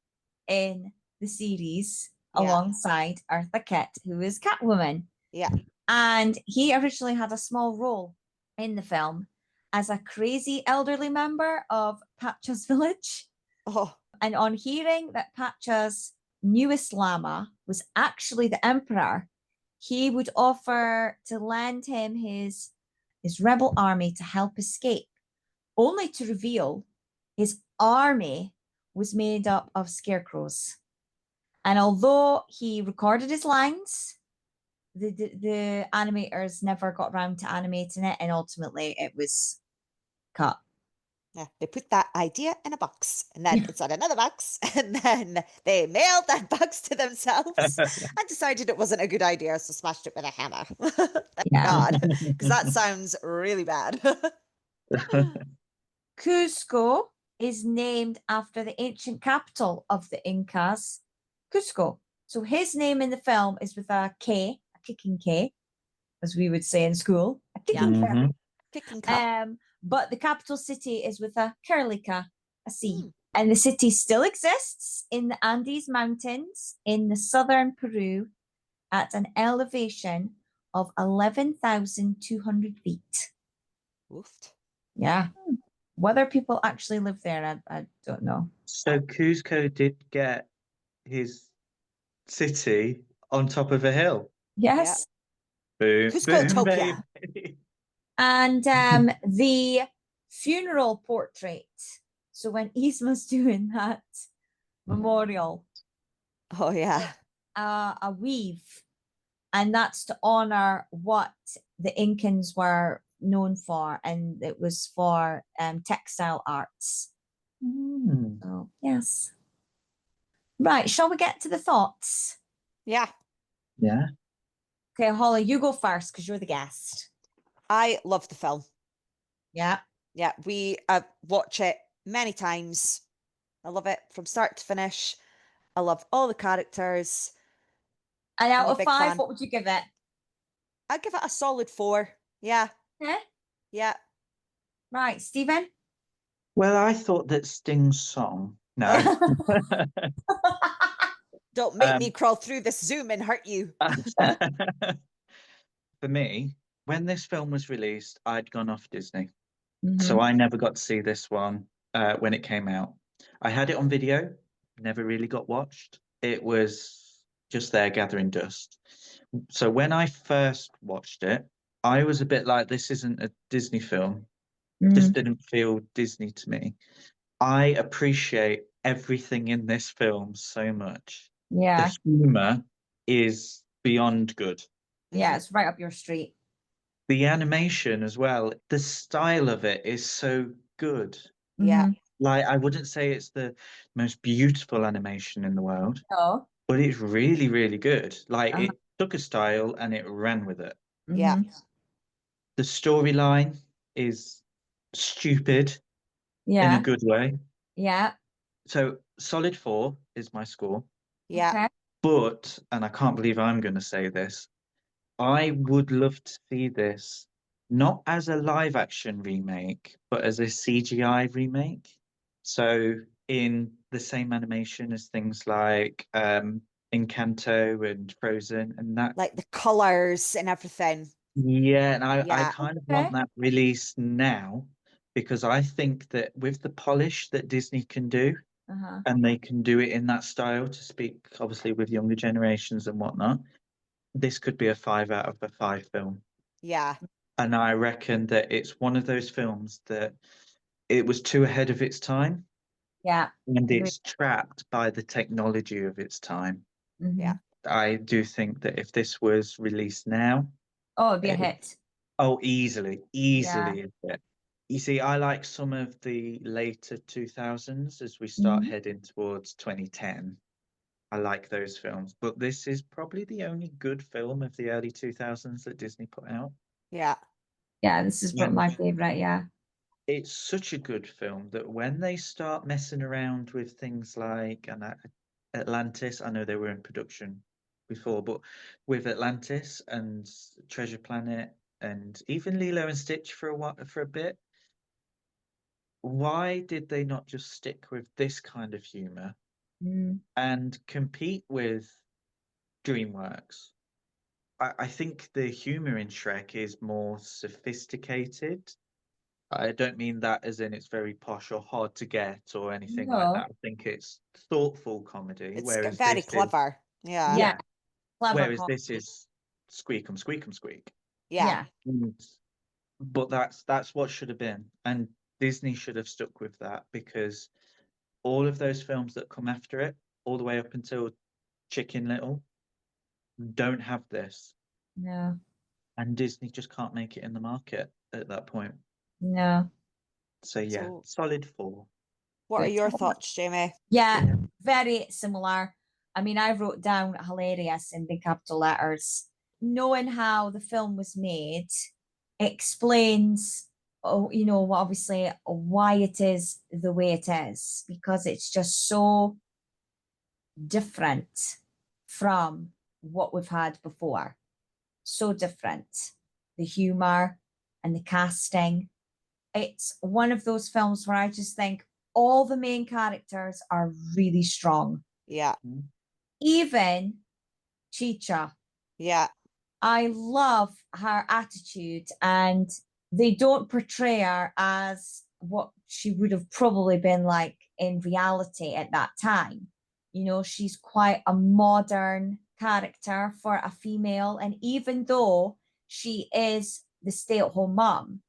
A: in the series
C: Yeah.
A: alongside Eartha Kitt, who is Catwoman.
C: Yeah.
A: And he originally had a small role in the film as a crazy elderly member of Pacha's village.
C: Oh,
A: And on hearing that Pacha's newest llama was actually the emperor, he would offer to lend him his rebel army to help escape, only to reveal his army was made up of scarecrows. And although he recorded his lines, the animators never got around to animating it, and ultimately it was cut.
C: yeah. They put that idea in a box, and then it's on another box, and then they mailed that box to themselves and decided it wasn't a good idea, so smashed it with a hammer. Thank
A: Yeah.
C: God, because that sounds really bad.
A: Cusco is named after the ancient capital of the Incas, Cusco. So his name in the film is with a K, a kicking K, as we would say in school, a kicking K.
B: Mhm.
C: Kicking cup.
A: But the capital city is with a Curlica, a C.
C: Hmm.
A: And the city still exists in the Andes Mountains in the southern Peru at an elevation of 11,200 feet.
C: Oofed.
A: Yeah. Whether people actually live there, I don't know.
B: So Cusco did get his city on top of a hill.
A: Yes.
B: Boom, boom,
C: Cusco-topia.
B: baby.
A: And the funeral portrait. So when Isma's doing that memorial,
C: Oh yeah.
A: a weave, and that's to honor what the Incans were known for, and it was for textile arts.
B: Mm.
A: So yes. Right, shall we get to the thoughts?
C: Yeah.
B: Yeah.
A: Okay, Holly, you go first because you're the guest.
C: I love the film.
A: Yeah.
C: Yeah, we watch it many times. I love it from start to finish. I love all the characters.
A: And out
C: I'm a
A: of
C: big
A: 5,
C: fan.
A: what would you give it?
C: I'd give it a solid 4. Yeah,
A: Okay.
C: yeah.
A: Right, Stephen?
B: Well, I thought that Sting's song. No.
C: Don't make me crawl through this Zoom and hurt you.
B: For me, when this film was released, I'd gone off Disney.
A: Mhm.
B: So I never got to see this one when it came out. I had it on video, never really got watched. It was just there gathering dust. So when I first watched it, I was a bit like, this isn't a Disney film. Just didn't feel Disney to me. I appreciate everything in this film so much.
A: Yeah.
B: The humor is beyond good.
A: Yeah, it's right up your street.
B: The animation as well, the style of it is so good.
C: Yeah.
A: Mhm.
B: Like, I wouldn't say it's the most beautiful animation in the world,
A: No.
B: but it's really, really good. Like,
A: Uh-huh.
B: it took a style and it ran with it.
C: Yeah.
A: Mhm.
B: The storyline is stupid in a
A: Yeah.
B: good way.
A: Yeah.
B: So, solid 4 is my score.
C: Yeah.
A: Okay.
B: But, and I can't believe I'm going to say this, I would love to see this not as a live action remake, but as a CGI remake. So in the same animation as things like Encanto and Frozen and that.
C: Like the colors and everything.
B: Yeah, and I
C: Yeah.
B: kind of
A: Okay.
B: want that released now because I think that with the polish that Disney can do,
A: Uh-huh.
B: and they can do it in that style to speak obviously with younger generations and whatnot, this could be a 5 out of 5 film.
C: Yeah.
B: And I reckon that it's one of those films that it was too ahead of its time
A: Yeah.
B: and
A: Agree.
B: it's trapped by the technology of its time.
C: Yeah.
A: Mhm.
B: I do think that if this was released now,
A: Oh, it'd be a
B: it-
A: hit.
B: oh, easily,
A: Yeah.
B: easily is it. You see, I like some of the later 2000s as we start
A: Mhm.
B: heading towards 2010. I like those films, but this is probably the only good film of the early 2000s that Disney put out.
C: Yeah.
A: Yeah, this is
B: And
A: my favorite. Yeah.
B: it's such a good film that when they start messing around with things like Atlantis, I know they were in production before, but with Atlantis and Treasure Planet and even Lilo and Stitch for a while, for a bit, why did they not just stick with this kind of humor
A: Mm.
B: and compete with DreamWorks? I think the humor in Shrek is more sophisticated. I don't mean that as in it's very posh or hard to get or anything like
A: No.
B: that. I think it's thoughtful comedy,
C: It's
B: whereas
C: very
B: this is,
C: clever. Yeah.
A: Yeah.
B: yeah,
A: Clever
B: whereas this
A: comedy.
B: is squeak 'em, squeak 'em, squeak.
C: Yeah.
A: Yeah.
B: Mm. But that's what should have been, and Disney should have stuck with that because all of those films that come after it, all the way up until Chicken Little, don't have this,
A: No.
B: and Disney just can't make it in the market at that point.
A: No.
B: So yeah,
C: So
B: solid 4.
C: what are
A: Good.
C: your thoughts, Jamie?
A: Yeah,
B: Yeah.
A: very similar. I mean, I wrote down hilarious in big capital letters. Knowing how the film was made explains, oh, obviously why it is the way it is, because it's just so different from what we've had before. So different. The humor and the casting. It's one of those films where I just think all the main characters are really strong.
C: Yeah.
A: Even Chicha.
C: Yeah.
A: I love her attitude, and they don't portray her as what she would have probably been like in reality at that time. She's quite a modern character for a female, and even though she is the stay-at-home mom,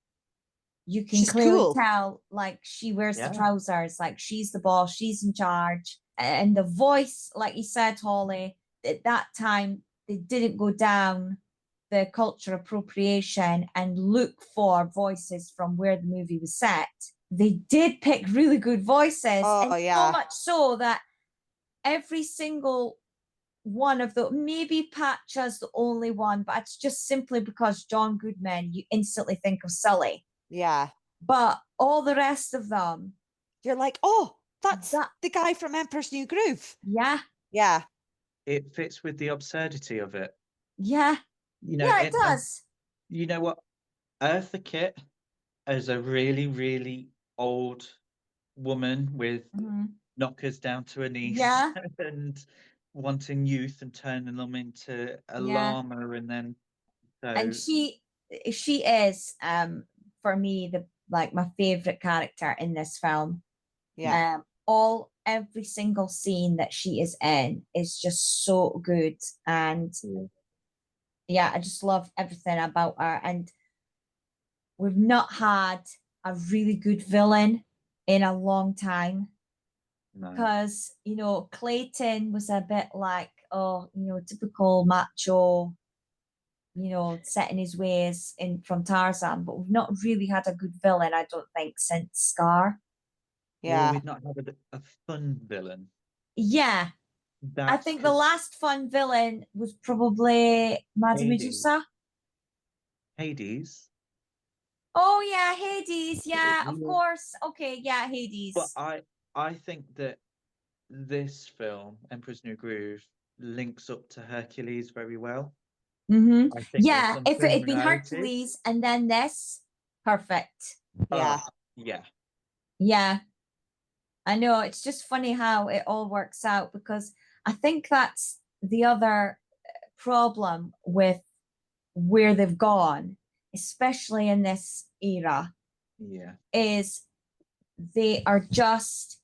A: you can
C: She's
A: clearly
C: cool.
A: tell like she wears
B: Yeah.
A: the trousers, like she's the boss, she's in charge. And the voice, like you said, Holly, at that time they didn't go down the culture appropriation and look for voices from where the movie was set. They did pick really good voices,
C: Oh,
A: and so
C: yeah.
A: much so that every single one of the, maybe Patcha's the only one, but it's just simply because John Goodman, you instantly think of Sully.
C: Yeah.
A: But all the rest of them,
C: You're like, oh, that's
A: that,
C: the guy from Emperor's New Groove.
A: yeah,
C: Yeah.
B: It fits with the absurdity of it.
A: yeah, yeah, it
B: And
A: does.
B: you know what? Eartha Kitt as a really, really old woman with
A: Mhm.
B: knockers down to her knees
A: Yeah,
B: and wanting youth and turning them into a
A: yeah.
B: llama and then
A: And
B: so
A: she is for me the like my favorite character in this film.
C: Yeah.
A: Every single scene that she is in is just so good, and yeah, I just love everything about her. And we've not had a really good villain in a long time,
B: no.
A: because Clayton was a bit like, oh, typical macho, set in his ways in from Tarzan, but we've not really had a good villain, I don't think, since Scar.
B: Will
C: Yeah.
B: we not have a fun villain?
A: Yeah, I
B: That's
A: think the
B: 'cause
A: last fun villain was probably Madame
B: Hades.
A: Medusa.
B: Hades.
A: Oh yeah, Hades. Yeah, of
B: Yeah.
A: course. Okay, yeah,
B: But
A: Hades.
B: I think that this film, Emperor's New Groove, links up to Hercules very well.
A: Mm-hmm.
B: I think there's
A: Yeah,
B: some
A: if it had been
B: similarities.
A: Hercules and then this, perfect.
C: Yeah.
B: Yeah.
A: Yeah, I know. It's just funny how it all works out because I think that's the other problem with where they've gone, especially in this era,
B: Yeah.
A: is they are just,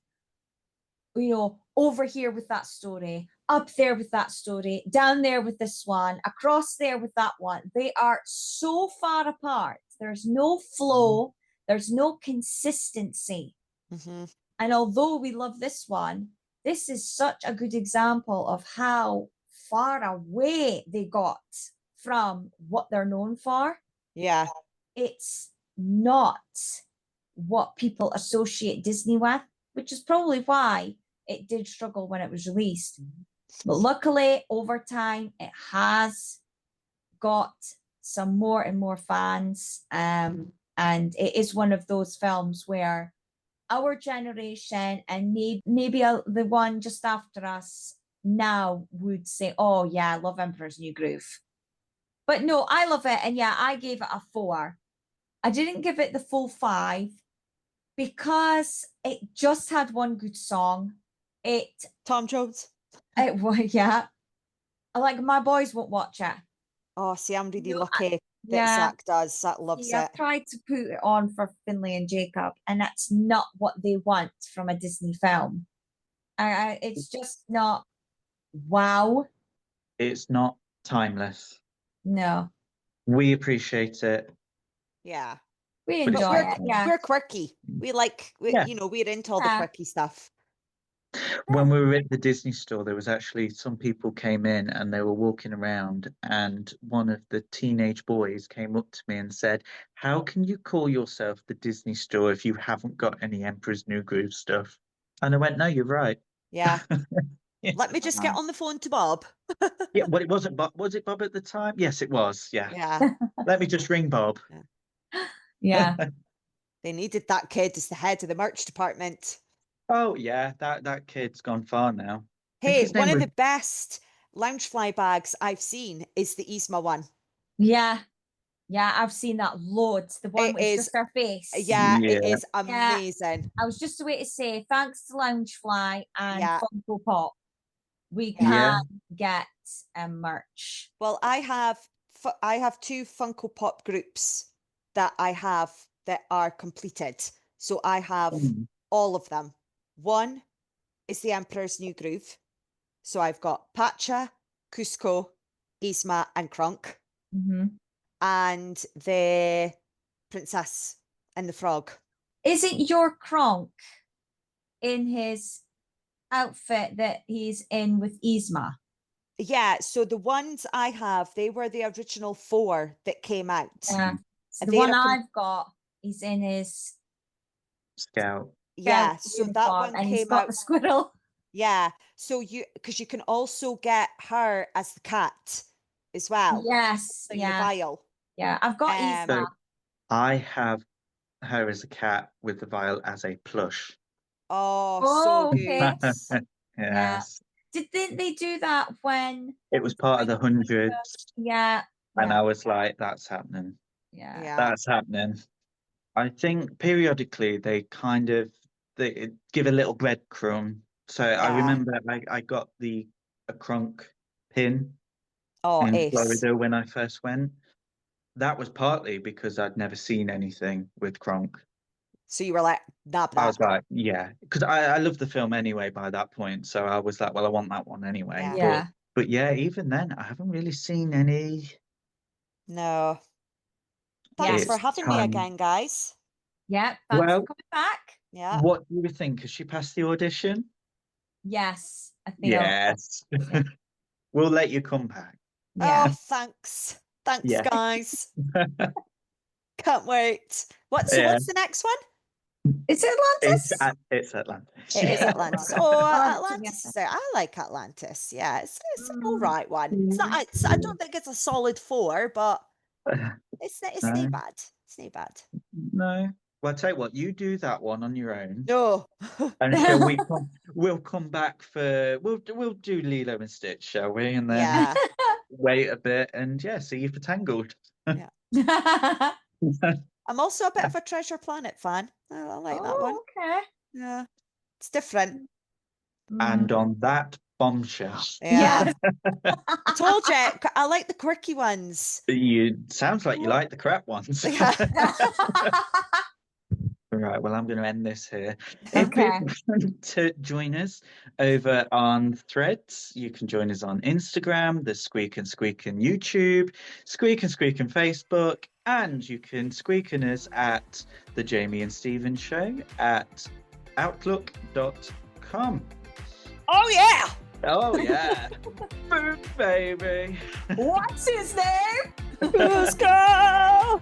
A: over here with that story, up there with that story, down there with this one, across there with that one. They are so far apart. There's no flow, there's no consistency.
C: Mm-hmm.
A: And although we love this one, this is such a good example of how far away they got from what they're known for.
C: Yeah.
A: It's not what people associate Disney with, which is probably why it did struggle when it was released. But luckily, over time, it has got some more and more fans. And it is one of those films where our generation and maybe the one just after us now would say, oh yeah, I love Emperor's New Groove. But no, I love it. And yeah, I gave it a 4. I didn't give it the full 5 because it just had one good song.
C: Tom Jones.
A: It was, yeah. Like my boys won't watch it.
C: Oh, see, I'm really
A: No,
C: lucky that
A: yeah.
C: Zach does. Zach loves
A: Yeah,
C: it.
A: I've tried to put it on for Finley and Jacob, and that's not what they want from a Disney film. It's just not wow.
B: It's not timeless.
A: No,
B: We appreciate it.
C: Yeah.
A: we
B: But it's
A: enjoy
B: not
A: it. Yeah,
C: We're quirky. We like,
B: Yeah.
C: we're into all the
A: Yeah.
C: quirky stuff.
B: When we were at the Disney store, there was actually some people came in and they were walking around, and one of the teenage boys came up to me and said, "How can you call yourself the Disney store if you haven't got any Emperor's New Groove stuff?" And I went, "No, you're right."
C: Yeah.
B: Yeah.
C: Let me just get on the phone to Bob.
B: Yeah, well, it wasn't Bob. Was it Bob at the time? Yes, it was. Yeah.
C: Yeah.
B: Let me just ring Bob.
A: yeah.
C: They needed that kid as the head of the merch department.
B: Oh yeah, that kid's gone far now. I think
C: Hey,
B: his name
C: one of
B: was
C: the best Loungefly bags I've seen is the Yzma one.
A: Yeah, yeah, I've seen that loads. The one
C: It
A: with
C: is-
A: just her face.
C: Yeah, it
B: Yeah.
C: is amazing.
A: I was just away to say thanks to Loungefly and
C: Yeah.
A: Funko Pop, we
B: Yeah.
A: can get merch.
C: Well, I have 2 Funko Pop groups that I have that are completed. So I have
B: Mm.
C: all of them. One is the Emperor's New Groove. So I've got Pacha, Cusco, Yzma, and Kronk.
A: Mm-hmm.
C: And the Princess and the Frog.
A: Isn't your Kronk in his outfit that he's in with Yzma?
C: Yeah, so the ones I have, they were the original 4 that came out.
A: Yeah. So
C: And
A: the
C: they're
A: one
C: a com-
A: I've got, he's in his
B: Scout.
C: Yeah,
A: scout
C: so that
A: uniform
C: one
A: and he's
C: came
A: got
C: out.
A: the squirrel.
C: Yeah, so because you can also get her as the cat as well.
A: Yes,
C: In the
A: yeah,
C: vial.
A: yeah. I've got
C: Um,
A: Yzma.
B: So I have her as a cat with the vial as a plush.
C: Oh,
A: Oh,
C: so
A: okay.
C: good.
B: Yes.
A: Didn't they do that when
B: It was part of the 100s,
A: Yeah,
B: and
A: yeah,
B: I was like, "That's happening.
A: yeah.
C: Yeah.
B: That's happening." I think periodically they kind of they give a little breadcrumb. So I
C: Yeah.
B: remember I got a Kronk pin
C: Oh,
B: in
C: ace.
B: Florida when I first went. That was partly because I'd never seen anything with Kronk.
C: So you were like, nab
B: I
C: that.
B: was like, yeah, because I loved the film anyway by that point. So I was like, well, I want that one anyway.
C: Yeah.
A: Yeah.
B: But yeah, even then, I haven't really seen any.
C: No. Thanks
A: Yeah.
C: for
B: It's
C: having me
B: time.
C: again, guys.
A: Yeah, thanks
B: Well,
A: for coming back.
C: Yeah.
B: what do you think? Has she passed the audition?
A: Yes, I feel.
B: Yes.
A: Yeah.
B: We'll let you come back.
A: Yeah.
C: Oh, thanks. Thanks,
B: Yeah.
C: guys. Can't wait.
B: Yeah.
C: What's the next one?
A: Is it Atlantis?
B: It's Atlantis.
C: It is
B: yeah.
C: Atlantis. Oh,
A: Atlantis,
C: Atlantis.
A: yes.
C: I like Atlantis. Yeah, it's an
A: Mm.
C: all right one. It's not, I don't think it's a solid 4, but it's
B: No.
C: not bad. It's not bad.
B: No. Well, I'll tell you what, you do that one on your own.
C: No.
B: Until we'll come back for we'll do Lilo and Stitch, shall we? And then
C: Yeah.
B: wait a bit and see you for Tangled.
C: I'm also a bit of a Treasure Planet fan. I like that one.
A: Okay.
C: Yeah. It's different.
B: And on that bombshell,
C: Yeah. I told you, I like the quirky ones.
B: you sounds like you like the crap ones.
C: Yeah.
B: Right, well, I'm going to end this here.
A: Okay.
B: If you want to join us over on Threads, you can join us on Instagram, the Squeak and Squeakin' YouTube, Squeak and Squeakin' Facebook, and you can squeakin' us at the Jamie and Stephen Show at outlook.com.
C: Oh, yeah.
B: Oh, yeah. Boom, baby.
A: What's his name?
C: Let's go.